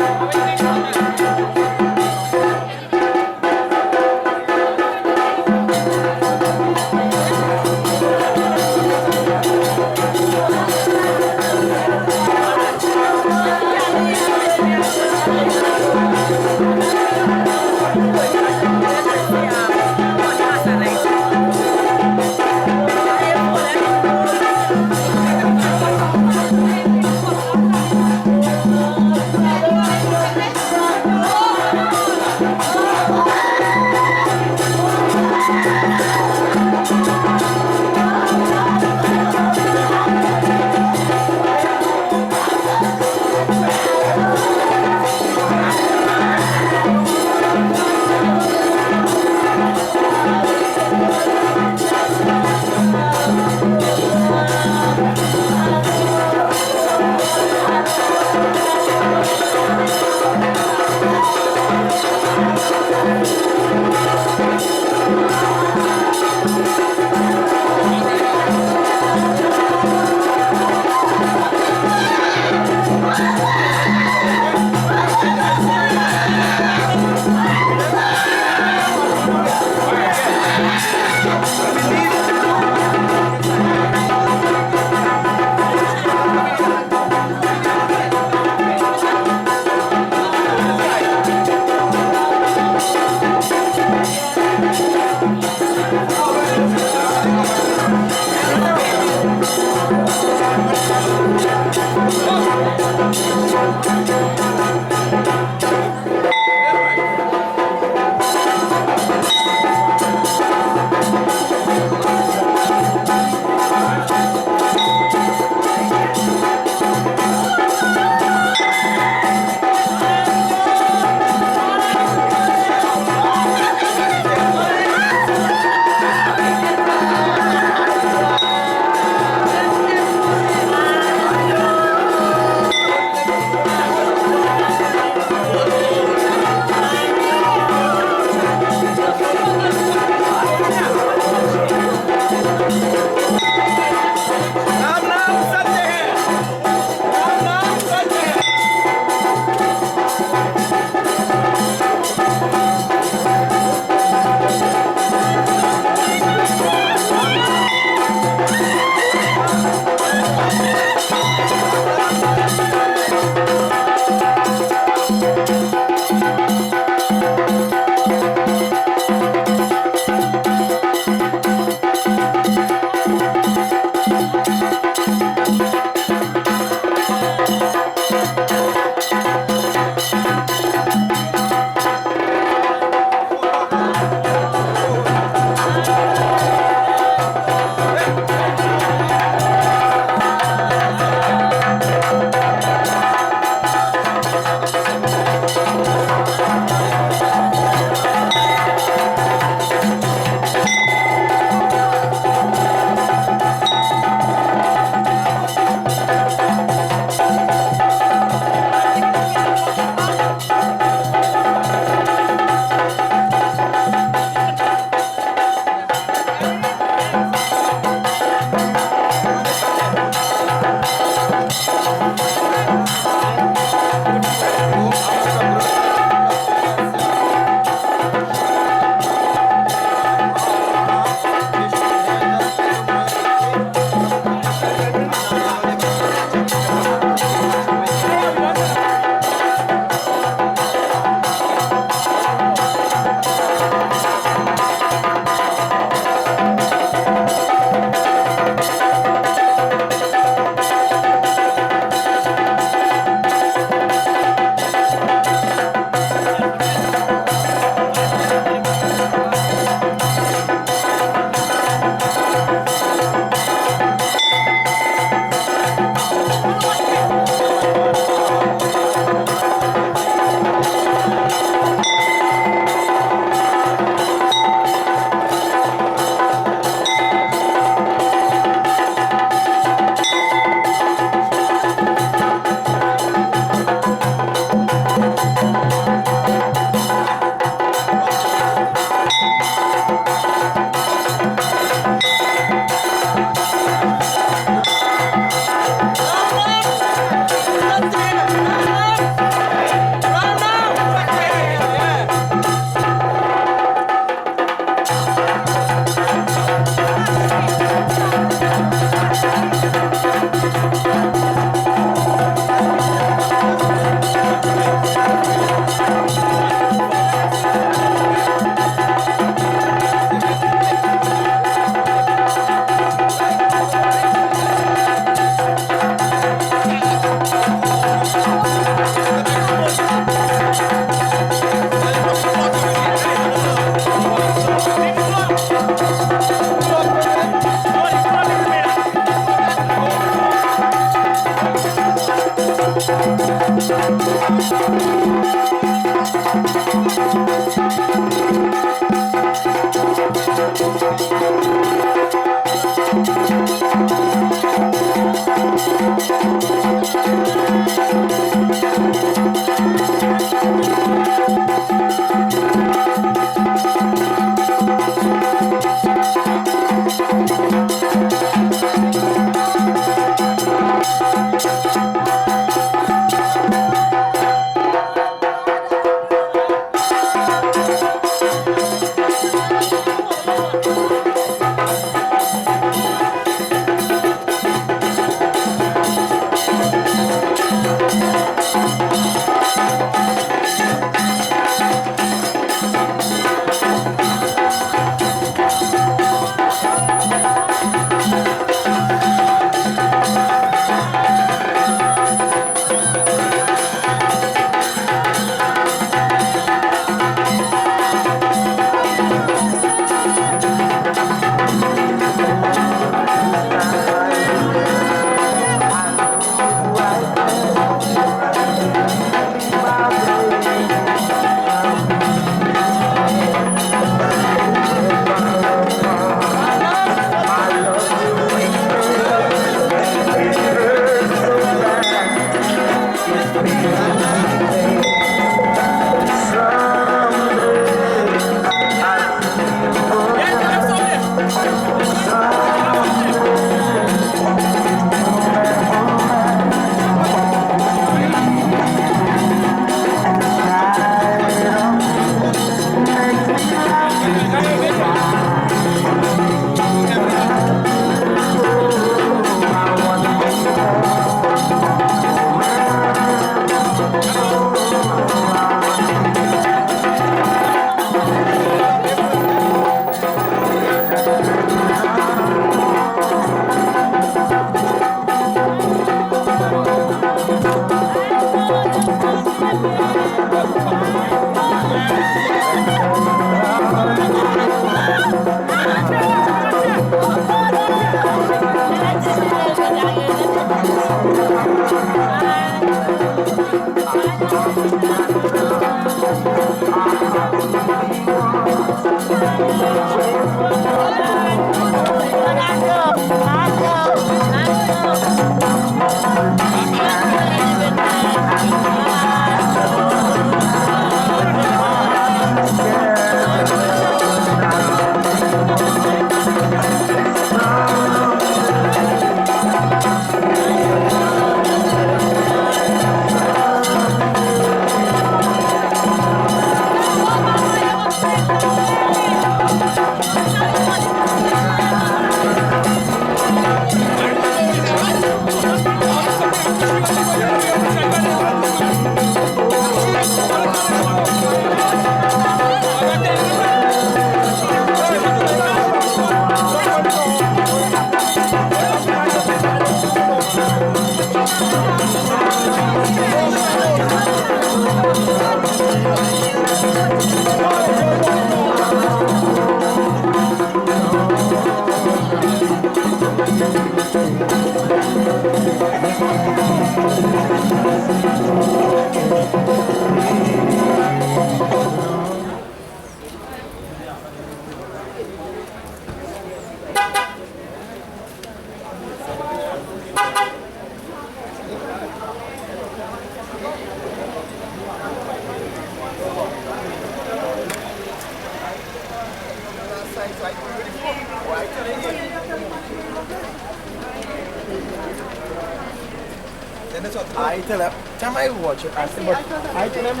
I tell them, time I watch it, I say, but I tell them,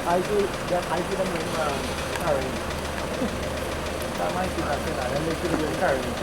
I do them carrying. Time I see that, and they feel they're carrying.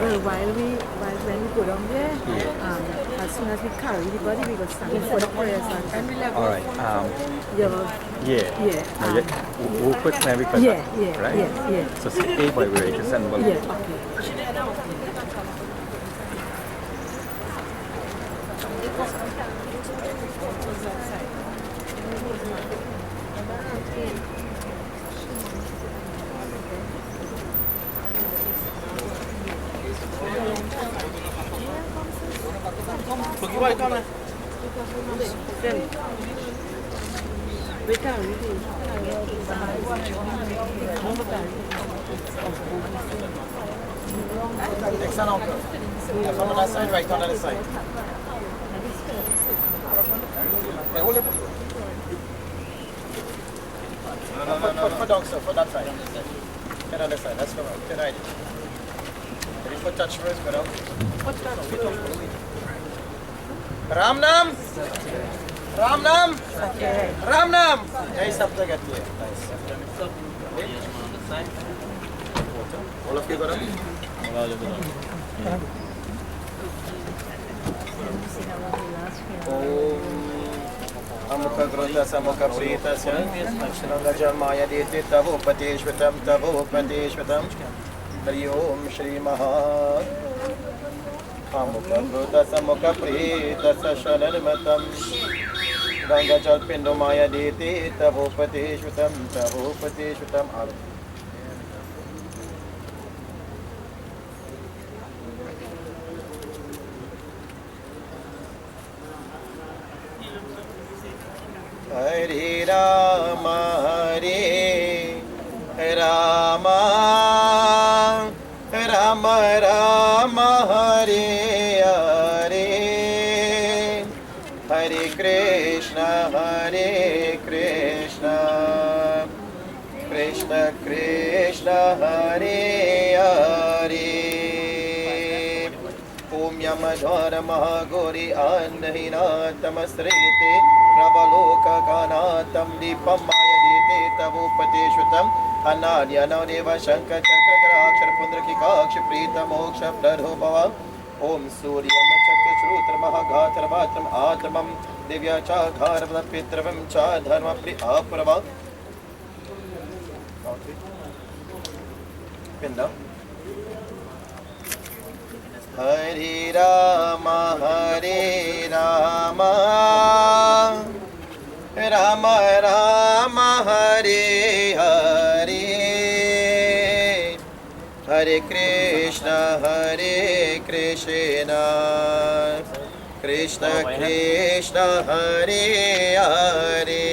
Well, when we go down there, as soon as we carry the body, we go stand for the prayers and All right. We'll put every right? yeah. So stay by where it is and we'll. Yeah, okay. Next one, uncle. Left on that side, right on the other side. Hey, hold it. No. Put down, sir, for that side. Get on the side, that's correct. Get right. Ready for touch first, go down. Ram Nam! Ram Nam! Ram Nam! Nice up to get here. Nice. All of you go down? Amukha Grotha Samukha Prita Shananga Jamaya Diti Tavo Patishvatam Tavo Patishvatam Hari Om Shri Maha Amukha Grotha Samukha Prita Shananamatam Ganga Jalpindo Maya Diti Tavo Patishvatam Hare Rama Rama Rama Rama Hare Hare Hare Krishna Krishna Krishna Hare Hare Om Yamadhara Mahagori Annahina Tamasrete Ravaloka Ganatam Dipam Mayadite Tavupateshwatam Ananya Navneva Shankar Chakrakar Pundraki Prita Moksha Pradhobhava Om Surya Chakra Shrutra Mahagathar Vatram Atmam Divya Chadharva Pitravam Chadharma Pri Aprava Pinda Hare Rama Rama Rama Hare Hare Hare Krishna Krishna Krishna Hare Hare Om Yamadhara Mahagori Annahina Tamasrete Ravaloka Ganatam Dipam Mayadite Tavupateshwatam Ananya Navneva Shankar Chakrakar Pundraki Prita Moksha Pradhobhava Om Surya Chakra Shrutra Mahagathar Vatram Atmam Divya Chadharma Pri Aprava Pinda Hare Rama Rama Rama Hare Hare Hare Krishna Krishna Hare Hare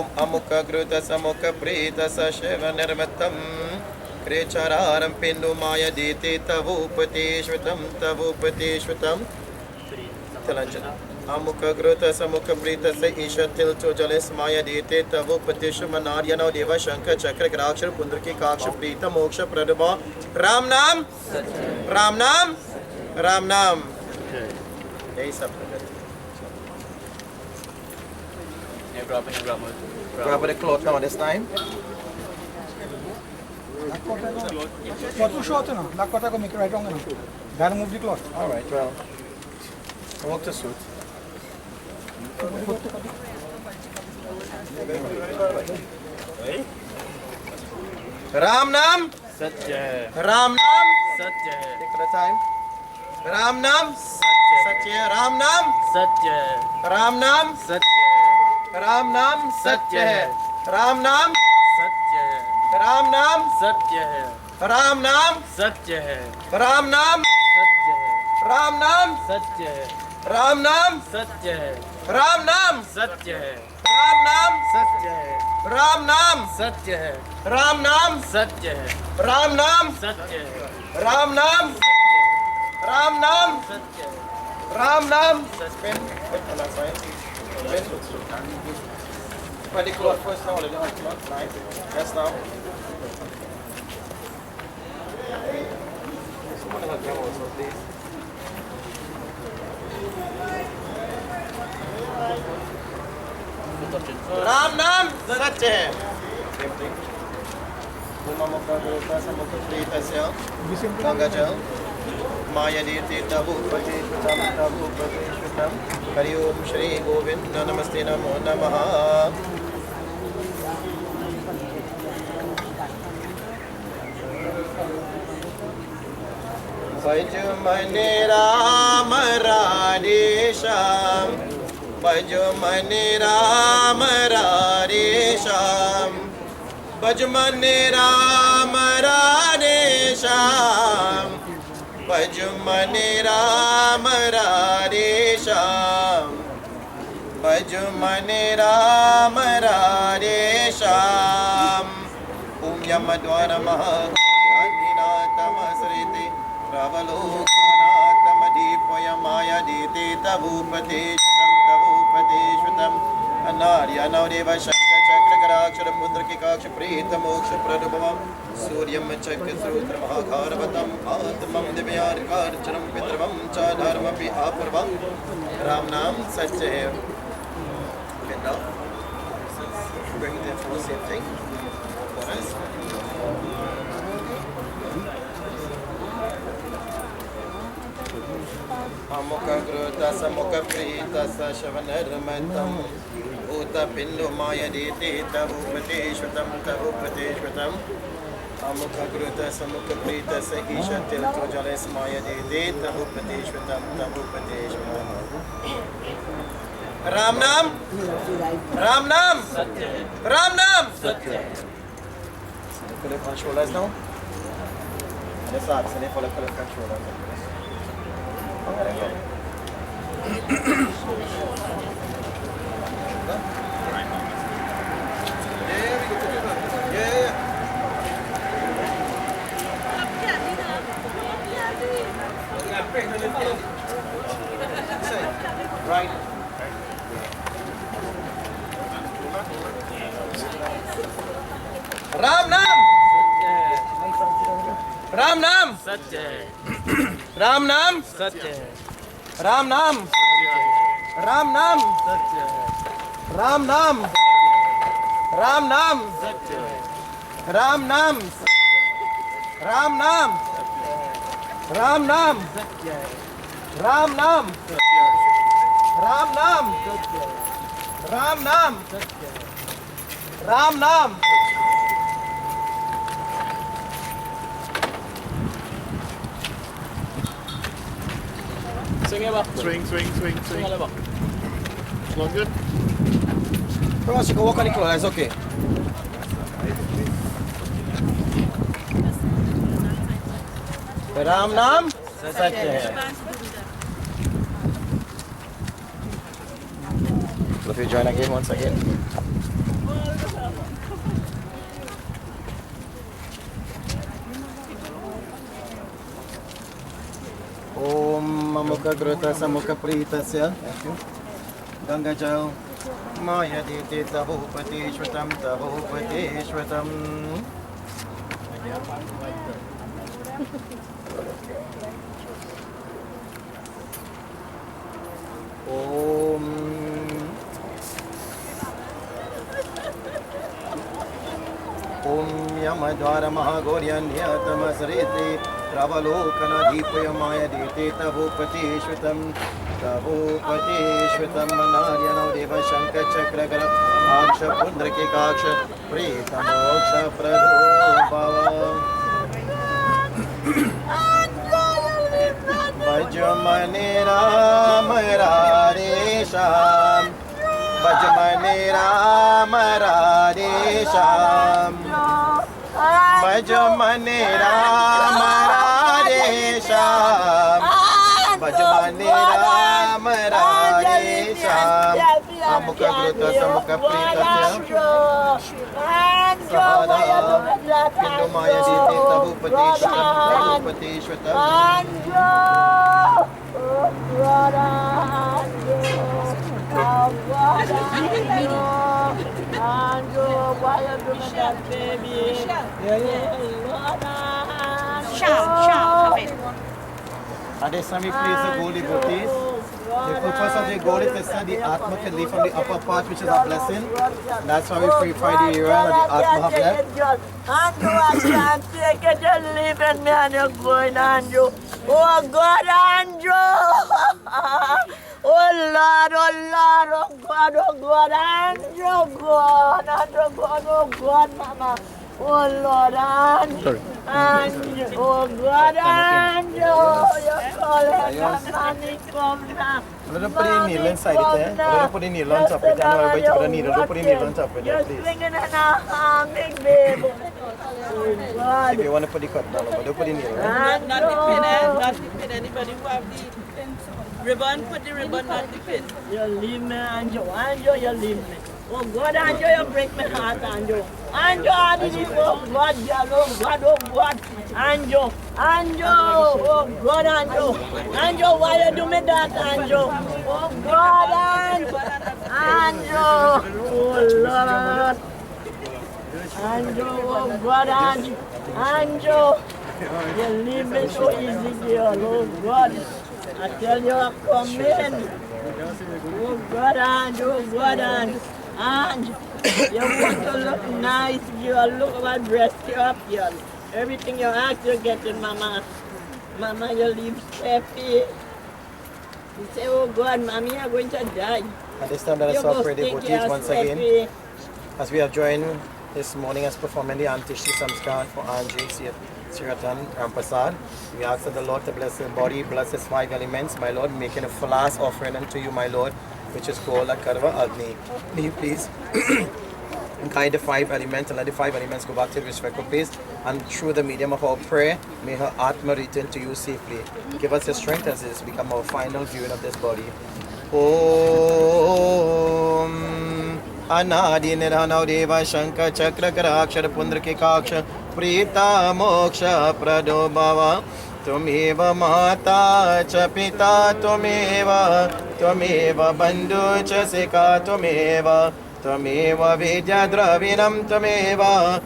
Om Amukha Gruta Samukha Prita Sasheva Nirmatam Krechararam Pindu Maya Diti Tavupati Shvatam Talanjana Amukha Gruta Samukha Prita Se Isha Tilto Jalis Maya Diti Tavupati Shumanaryano Deva Shankar Chakra Grakshar Pundraki Kaksha Prita Moksha Pradama Ram Nam Ram Nam Ram Nam यही सब grab the cloth now this time. Cloth too short now. That cloth I go make it right wrong now. Gotta move the cloth. All right, well, walk the suit. Ram Nam Satya. Ram Nam Satya. Take the time. Ram Nam Satya. Ram Nam Satya. Ram Nam Satya. Ram Nam Satya. Ram Nam Satya. Ram Nam Satya. Ram Nam Satya. Ram Nam Satya. Ram Nam Satya. Ram Nam Satya. Ram Nam Satya. Ram Nam Satya. Ram Nam Satya. Ram Nam Satya. Ram Nam Satya. Ram Nam Ram Nam Satya. Ram Nam Spin. Put the cloth first now, the cloth, right? Yes, now. Ram Nam Satya. Same thing. Umamukha Gruta Samukha Prita Sel. Gangajal. Maya Diti Tabu Pati Shvatam Tabu Pati Shvatam. Hari Om Shri Govinda Namaste Namo Namaha. Bhajmane Ram Radesham. Bhajmane Ram Radesham. Bhajmane Ram Radesham. Bhajmane Ram Radesham. Bhajmane Ram Radesham. Om Yamadvara Mahadinathamasakriti Ravalokanatamadipoya Maya Diti Tavupati Shvatam Anarya Naudeva Shankar Chakra Garakshara Pundraki Kaksha Prita Moksha Pradubhavam Suryam Chakra Srutra Mahakharavatam Atmam Divyarkarcharam Pitravam Chadharmapi Apurvam Ram Nam Satya. Okay, now bring the full same thing for us. Amukha Gruta Samukha Prita Sashavanarmatam Uta Pindu Maya Diti Tavupati Shvatam Amukha Gruta Samukha Prita Sahisha Tilto Jalis Maya Diti Tavupati Shvatam Ram Nam Ram Nam Ram Nam Satya. Put it on shoulders now. And the socks and the full of shoulders. Right. Ram Nam Ram Nam Satya. Ram Nam Satya. Ram Nam Ram Nam Satya. Ram Nam Ram Nam Satya. Ram Nam Ram Nam Ram Nam Satya. Ram Nam Ram Nam Ram Nam Ram Nam. Swing ever. Swing. Swing all over. Long good. Come on, she can walk on the clothes, it's okay. Ram Nam Satya. So if you join again once again. Om Amukha Grota Samukha Pritasya. Ganga Jal. Maya Diti Tabhupati Shvatam Tabhupati Shvatam. Om Yamadvara Mahagoryanyatamazriti Ravalokana Deepayamaya Diti Tabhupati Shvatam Tabhupati Shvatam Manaryanau Deva Shankar Chakragara Aksha Pundraki Kaksha Prita Moksha Pradobhava Bhajamani Rama Radesham Bhajamani Rama Radesham Bhajamani Rama Radesham Bhajamani Rama Radesham Amukha Gruta Samukha Pritasya Sahada Kindu Maya Diti Tabhupati Shvatam Tabhupati Shvatam Angel, why are you doing that, baby? At this time we place the gold devotees. The purpose of the gold is that the Atma can leave from the upper part, which is a blessing. That's why we purify the area that the Atma have left. Andrew, I can't take it, you're leaving me and you're going, Andrew. Oh God, Andrew! Oh Lord, oh Lord, oh God, Andrew, God, oh God, Mama. Oh Lord, Andrew, oh God, Andrew, you're calling the money come now. I'm going to put a needle inside it there. I'm going to put a needle on top of it. I know everybody put a needle. Don't put a needle on top of it there, please. You're swinging in a big baby. If you want to put the cut down, but don't put the needle. Not the pin, not the pin. Anybody who have the ribbon, put the ribbon, not the pin. You leave me, Angel. Angel, you leave me. Oh God, Angel, you break my heart, Angel. Angel, I believe, oh God, oh God. Angel, oh God, Angel, why you do me that, Angel? Oh God, Angel, oh Lord. Angel, oh God, Angel, you leave me so easy, girl, oh God. I tell you, I'm coming. Oh God, Angel, Angel, you want to look nice, girl. Look at my breast you up, girl. Everything you ask, you get it, Mama. Mama, you leave Steffi. You say, oh God, Mommy, you're going to die. At this time, let us all pray the devotees once again. As we have joined this morning as performing the Antishti Samskar for Angenie, Seerattan, Rampersad. We ask that the Lord to bless his body, bless his 5 elements, my Lord, making a last offering unto you, my Lord, which is called a Karva Agni. May you please guide the 5 elements and let the 5 elements go back to the respectful place, and through the medium of our prayer, may her Atma return to you safely. Give us the strength as this become our final viewing of this body. Om Anadi Nirhanav Deva Shankar Chakra Karakshara Pundraki Kaksha Prita Moksha Pradobhava Tumeva Mata Cha Pita Tumeva Bandhu Cha Sika Tumeva Vidya Dravinam Tumeva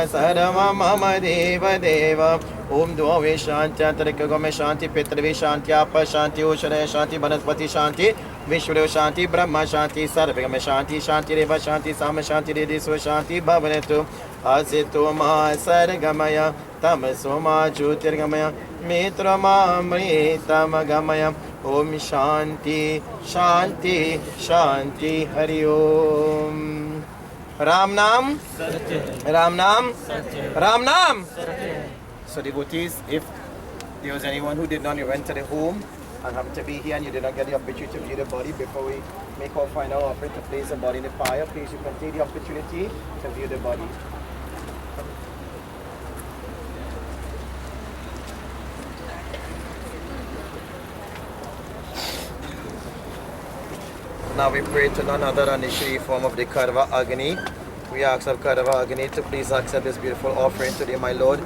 Sarva Mama Deva Om Dvave Shanti Antarika Gome Shanti Pitravi Shanti Apa Shanti Ushare Shanti Banaspati Shanti Vishwaro Shanti Brahma Shanti Sarvagame Shanti Shanti Reva Shanti Sama Shanti Rediso Shanti Bhavanetu Asito Ma Sargamaya Tamasoma Jyotirgamaya Mitrama Mritamagama Om Shanti Shanti Shanti Hari Om Ram Nam Ram Nam Ram Nam. So devotees, if there was anyone who did not enter the home and happened to be here and you did not get the opportunity to view the body before we make our final offering to place the body in the fire, please you can take the opportunity to view the body. Now we pray to none other than the Shri form of the Karva Agni, We ask of Kadava Agni to please accept this beautiful offering today, my Lord.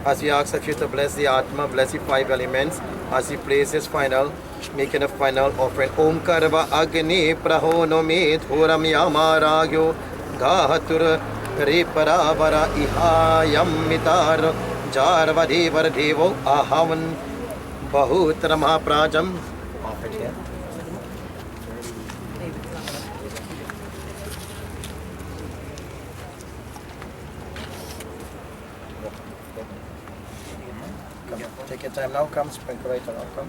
As we ask of you to bless the Atma, bless the 5 elements, as he places final, making a final offering. Om Kadava Agni Prahonomi Thuram Yamaragyo Gahatur Riparavara Ihayam Mitar Jarvadevar Devo Ahavan Bahutra Mahaprajam. Offer it here. Take your time now, come, sprinkle right around, come.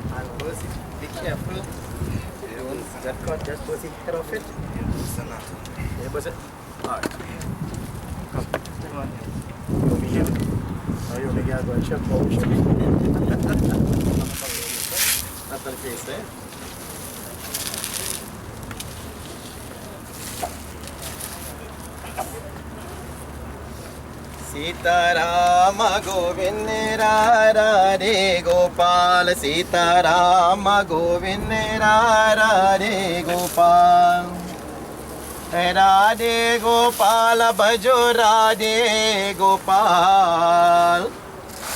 And buzz it. Be careful. You don't see that cut, just buzz it head off it. Yeah, buzz it. Alright. Come. Over here. Now you make go and check out. That's the face there. Seerattan Govind Radhe Gopal Seerattan Govind Radhe Gopal Radhe Gopal Bhajo Radhe Gopal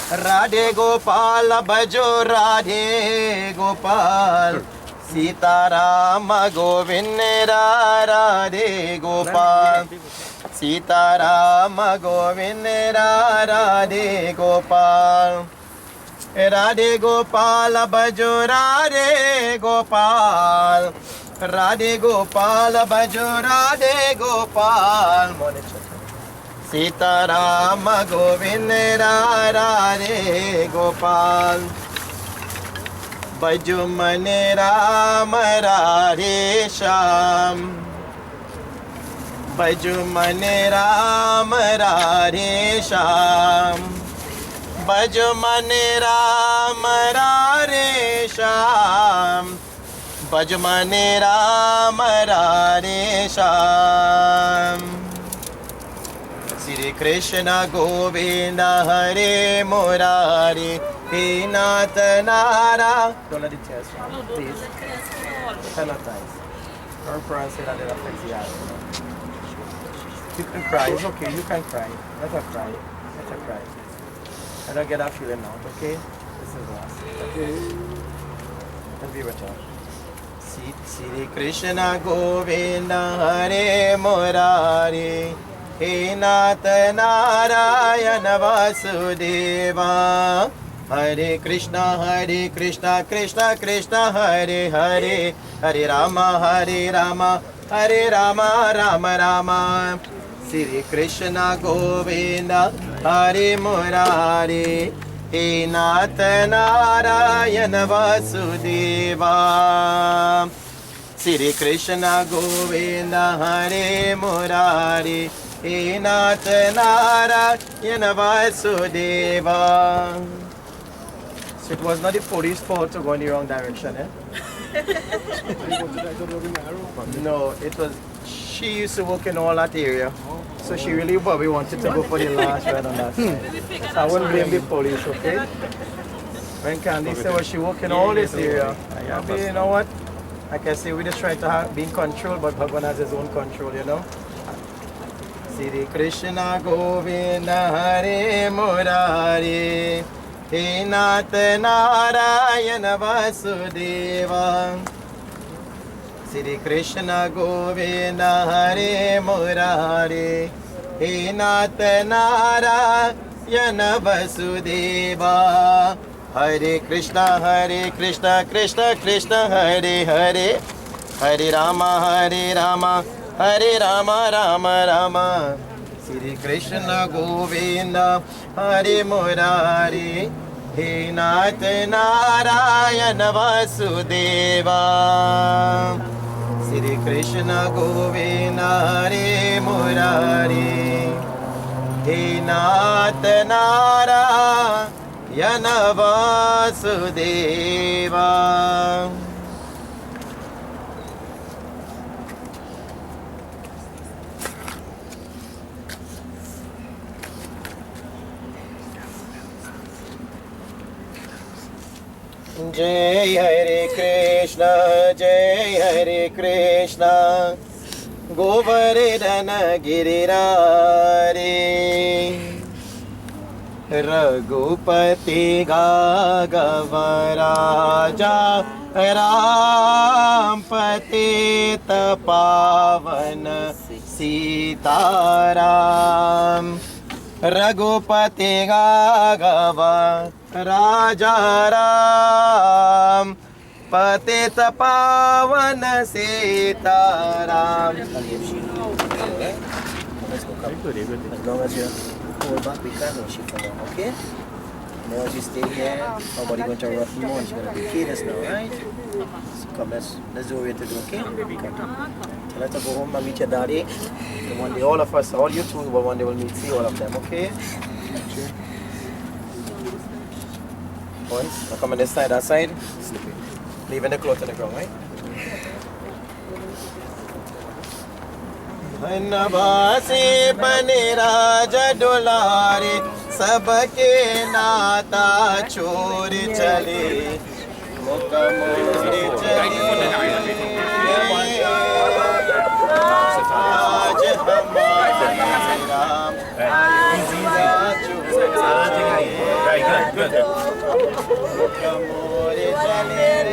Radhe Gopal Bhajo Radhe Gopal Seerattan Govind Radhe Gopal Seerattan Govind Radhe Gopal Radhe Gopal Bhajo Radhe Gopal Radhe Gopal Bhajo Radhe Gopal Seerattan Govind Radhe Gopal Bhajo Mane Ram Radhe Shyam Bhajo Mane Ram Radhe Shyam Bhajo Mane Ram Radhe Shyam Bhajo Mane Ram Radhe Shyam Shri Krishna Govinda Hare Murari He Nath Nara. Don't let it tears fall, please. Sanitize. Her prayer said that it affects the eye. You can cry, it's okay, you can cry. Let her cry. Let her cry. I don't get that feeling now, okay? This is last. Okay? Let's be with her. Shri Krishna Govinda Hare Murari He Nath Narayana Vasudeva Hare Krishna Krishna Krishna Hare Hare Hare Rama Hare Rama Rama Rama Shri Krishna Govinda Hare Murari He Nath Narayana Vasudeva Shri Krishna Govinda Hare Murari He Nath Narayana Vasudeva. So it was not the police fault to go in the wrong direction, eh? No, it was, she used to work in all that area. So she really probably wanted to go for the last ride on that side. So I wouldn't blame the police, okay? When Candy said, well, she worked in all this area. Maybe, you know what? Like I say, we just try to be in control, but Bhagwan has his own control, you know? Shri Krishna Govinda Hare Murari He Nath Narayana Vasudeva Shri Krishna Govinda Hare Murari He Nath Narayana Vasudeva Hare Krishna Krishna Krishna Hare Hare Hare Rama, Hare Rama, Hare Rama, Rama Rama. Sri Krishna Govinda, Hare Murari, He Nath Narayana Vasudeva. Sri Krishna Govinda, Hare Murari, He Nath Narayana Vasudeva. Jai Hare Krishna, Jai Hare Krishna, Govardhana Girirari, Raghupati Gagavaraja, Rampati Tapavana Sitaram, Raghupati Gagavaraja, Raja Ram, Patita Pavana Sitaram. Let's go, come. As long as you hold back, we can hold she come on, okay? Now as you stay here, nobody going to rough you on. She's going to be kidding now, right? So come, let's do what we have to do, okay? Come. So let's go home and meet your daddy. And one day all of us, all you two, but one day we'll see all of them, okay? Once, now come on this side, that side, sleeping. Leaving the clothes on the ground, right? Nabasi Paniraja Dolari, Sabake Nata Chori Chali, Mukamori Chali, Aj Hamari Mukamori Chali.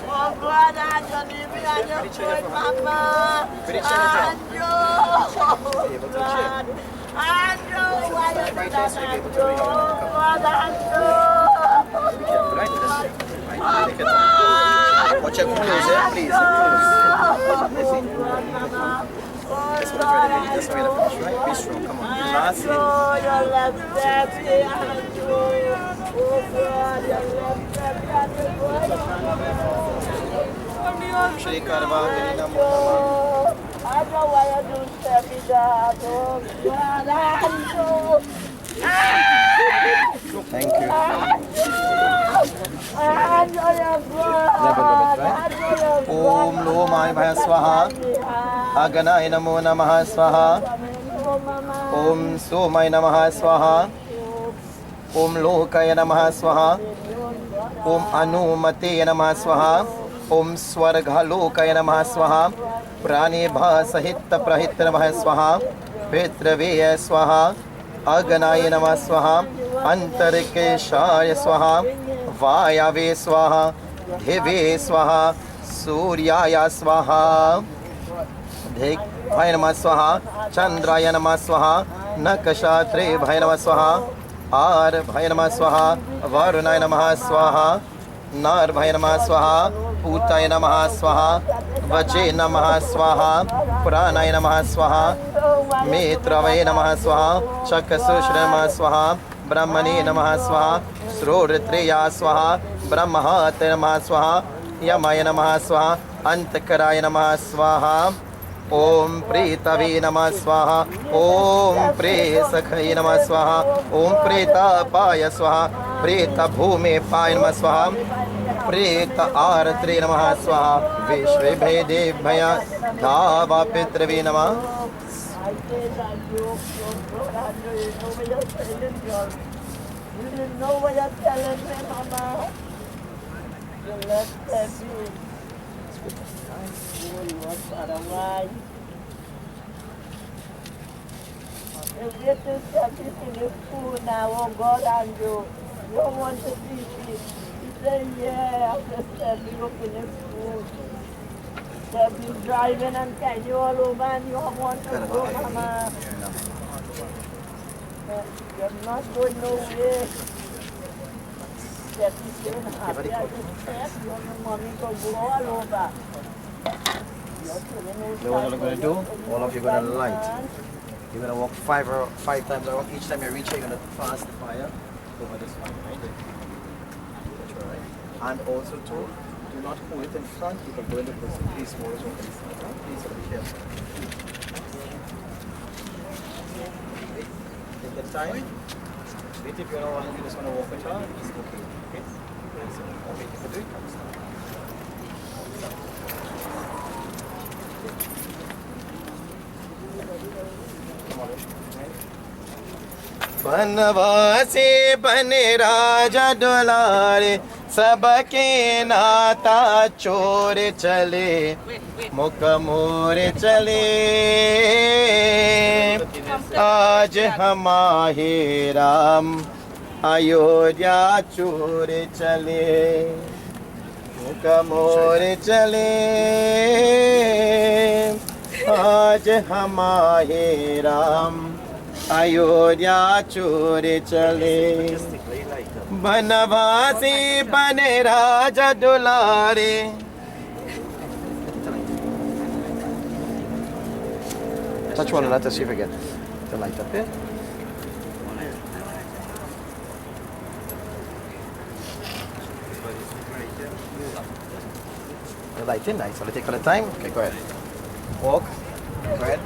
Oh God, Angenie, me and your good Mama. Angenie, why you do that, Watch your clothes, please. That's what I'm trying to do. That's how we're going to finish, right? Be strong. Come on. Last thing. your left step, I know why you do step it up. Thank you. Om Lomai Bhaya Swaha, Aganai Namo Namaha Swaha, Om Somai Namaha Swaha, Om Lokaya Namaha Swaha, Om Anumate Namaha Swaha, Om Swarga Lokaya Namaha Swaha, Prani Bhasahita Prahita Namaha Swaha, Petraveya Swaha, Aganaya Namaha Swaha, Antarikeshaya Swaha, Vayave Swaha, Deve Swaha, Suryaya Swaha, Bhaya Namah Swaha, Chandraya Namah Swaha, Nakashatre Bhaya Namah Swaha, Ar Bhaya Namah Swaha, Varunaya Namah Swaha, Nar Bhaya Namah Swaha, Putaya Namah Swaha, Vaje Namah Swaha, Puranaya Namah Swaha, Mitravaya Namah Swaha, Chakasushra Namah Swaha, Brahmani Namah Swaha, Sroritreya Swaha, Brahmahate Namah Swaha, Yamaya Namah Swaha, Antakaraya Namah Swaha, Om Pretavi Namah Swaha, Om Presakhaye Namah Swaha, Om Pretapaya Swaha, Preta Bhume Paya Namah Swaha, Preta Aratre Namah Swaha, Vishwe Bhede Bhaya Dhava Pitravi Namah. I say that you didn't know what you're telling me, Mama. You left that view. What otherwise? If this is in the food now, oh God, and you don't want to see it. He said, yeah, after step you up in the food. They've been driving and carrying you all over and you want to go, Mama. You're not going nowhere. Get this in happy as you step. Your mommy go all over. You know what you're going to do? All of you are going to light. You're going to walk five times around. Each time you reach here, you're going to pass the fire over this fire, right? And also too, do not hold it in front. You can go in the person. Please hold it over in front. Huh? Please be careful. Take the time. Wait, if you don't want to, you just want to walk with her. It's okay. Okay? So, wait, if you do it, come start. बनवासी बने राजा दुलारे सबके नाता चोर चले मुख मोर चले आज हमारे राम अयोध्या चोर चले मुख मोर चले आज हमारे राम अयोध्या चोर चले बनवासी बने राजा दुलारे touch one another, see if we get the light up here. The light in, nice. I'll take all the time. Okay, go ahead. Walk. Go ahead.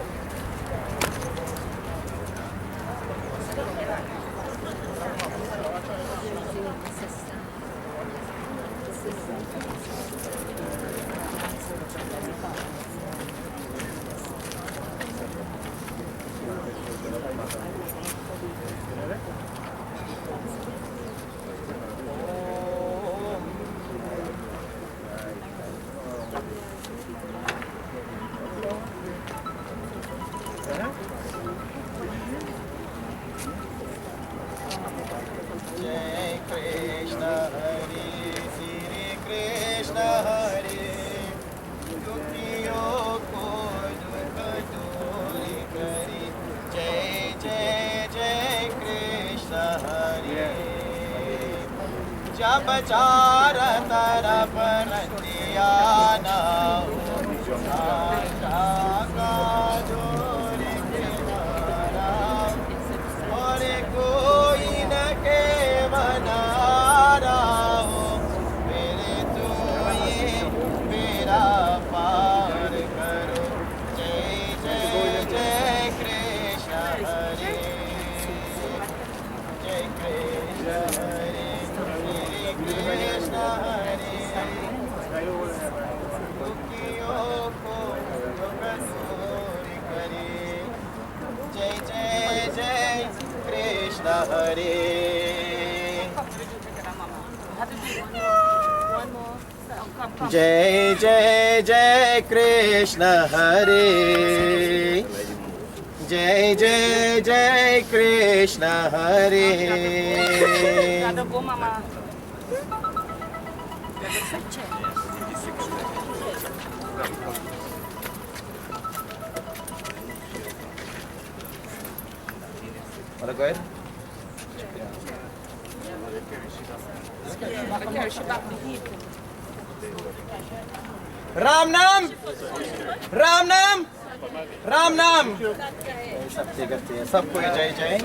जब चार तरफ नदिया ना और कोई न के बना रहा हो मेरे तो ये मेरा पार करो जय जय जय कृष्ण हरे जय कृष्ण हरे Krishna Hare दुखियों को दूर करे जय जय जय कृष्ण हरे जय जय जय कृष्ण हरे जय जय जय कृष्ण हरे Want to go ahead? Ram नाम राम नाम राम नाम सबसे करते हैं सबको जय जय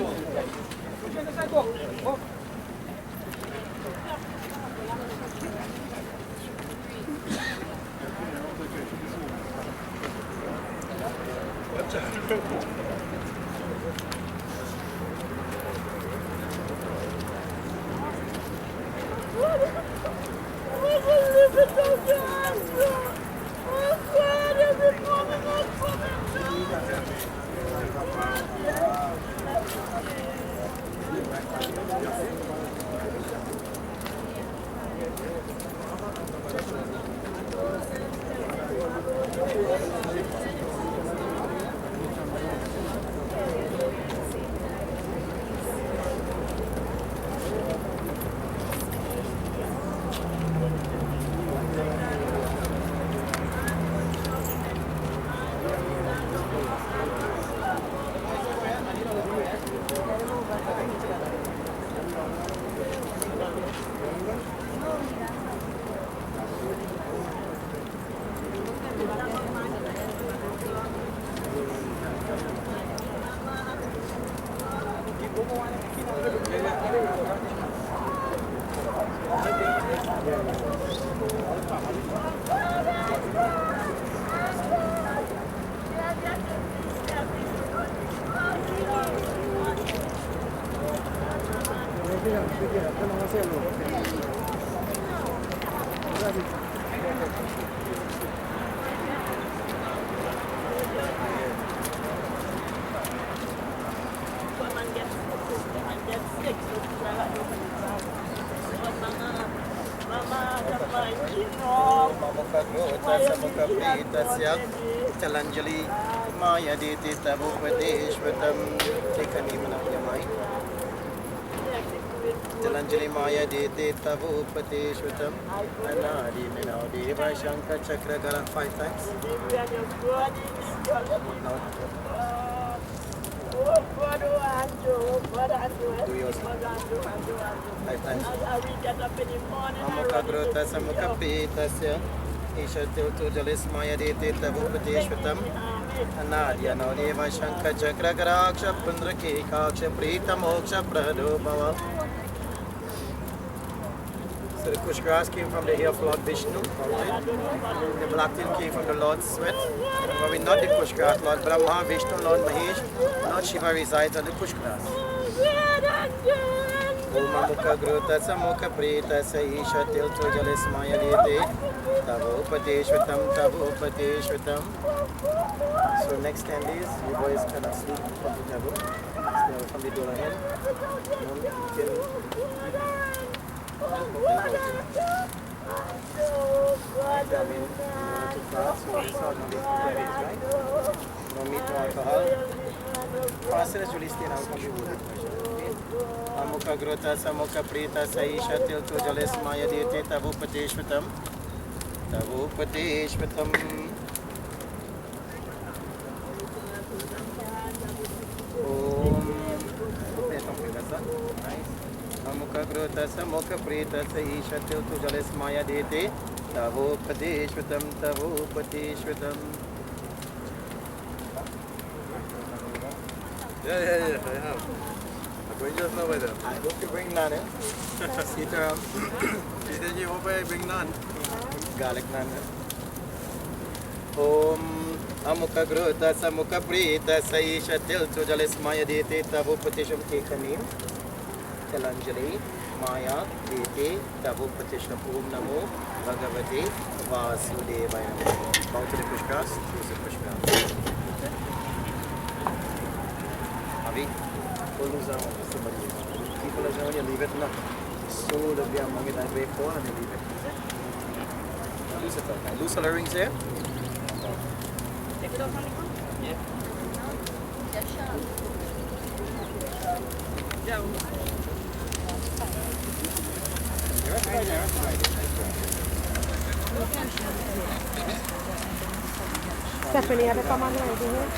Angenie Maya Diti Tabupateshvatam. Take a name of your mind. Angenie Maya Diti Tabupateshvatam. Anadi Minadi Vaishanka Chakra Garan 5 times. Do yours. 5 times. Amuka Grota Samuka Pitasya. Isha Tiltu Jalis Maya Diti Tabupateshvatam. Anadya Nodeva Shanka Chakra Garaksha Pundraki Kaksha Prita Moksha Prado Bhava. So the Kushgras came from the hair of Lord Vishnu. The black tin came from the Lord's sweat. But we not the Kushgras, Lord Brahma, Vishnu, Lord Mahesh, Lord Shiva resides on the Kushgras. Om Mukha Grota Samukha Prita Saisha Tiltu Jalis Maya Diti Tabupateshvatam. So next 10 days, you boys cannot sleep comfortable. Stay from the door ahead. No meat, no alcohol. Pastor is really staying out from the wood. Amukha Grota Samukha Prita Saisha Tiltu Jalis Maya Diti Tabupateshvatam. Amukha Grota Samukha Prita Saisha Tiltu Jalis Maya Diti Tabupateshvatam. Yeah, I have. I'm going just now with them. I hope you bring naan, Seerattan. She said you hope I bring naan. Garlic naan. Om Amukha Grota Samukha Prita Saisha Tiltu Jalis Maya Diti Tabupateshvatam. Take a name. Tell Angenie Maya Diti Tabupateshvatam. Om Namo Bhagavate Vasudevaya. Bow to the Kushgras. Use the Kushgras. Pull those down. People are down, you leave it now. So that we are among it that way for and you leave it. Loose it up. Loose all the rings here. Take it off, yeah. Stephanie, have you come on right here?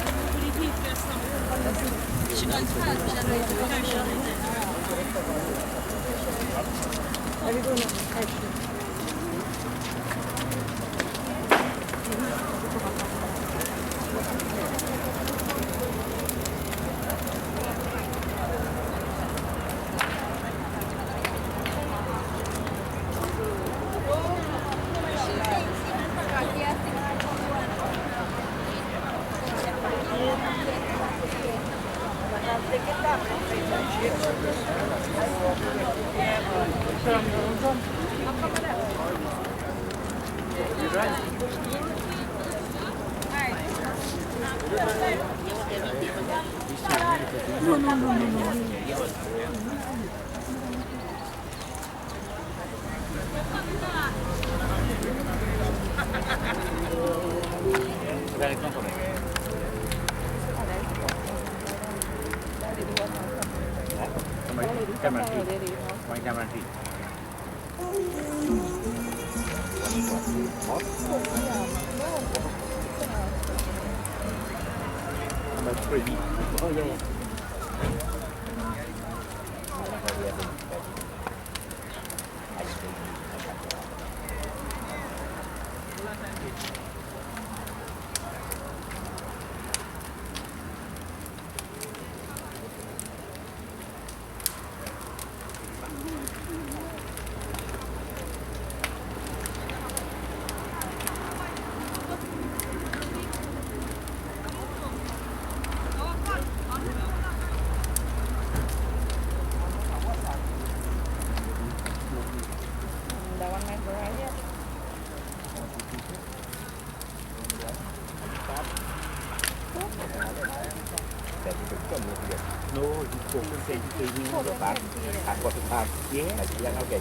No, you spoke and say you know the back. I got the back. Yeah, I see. Okay.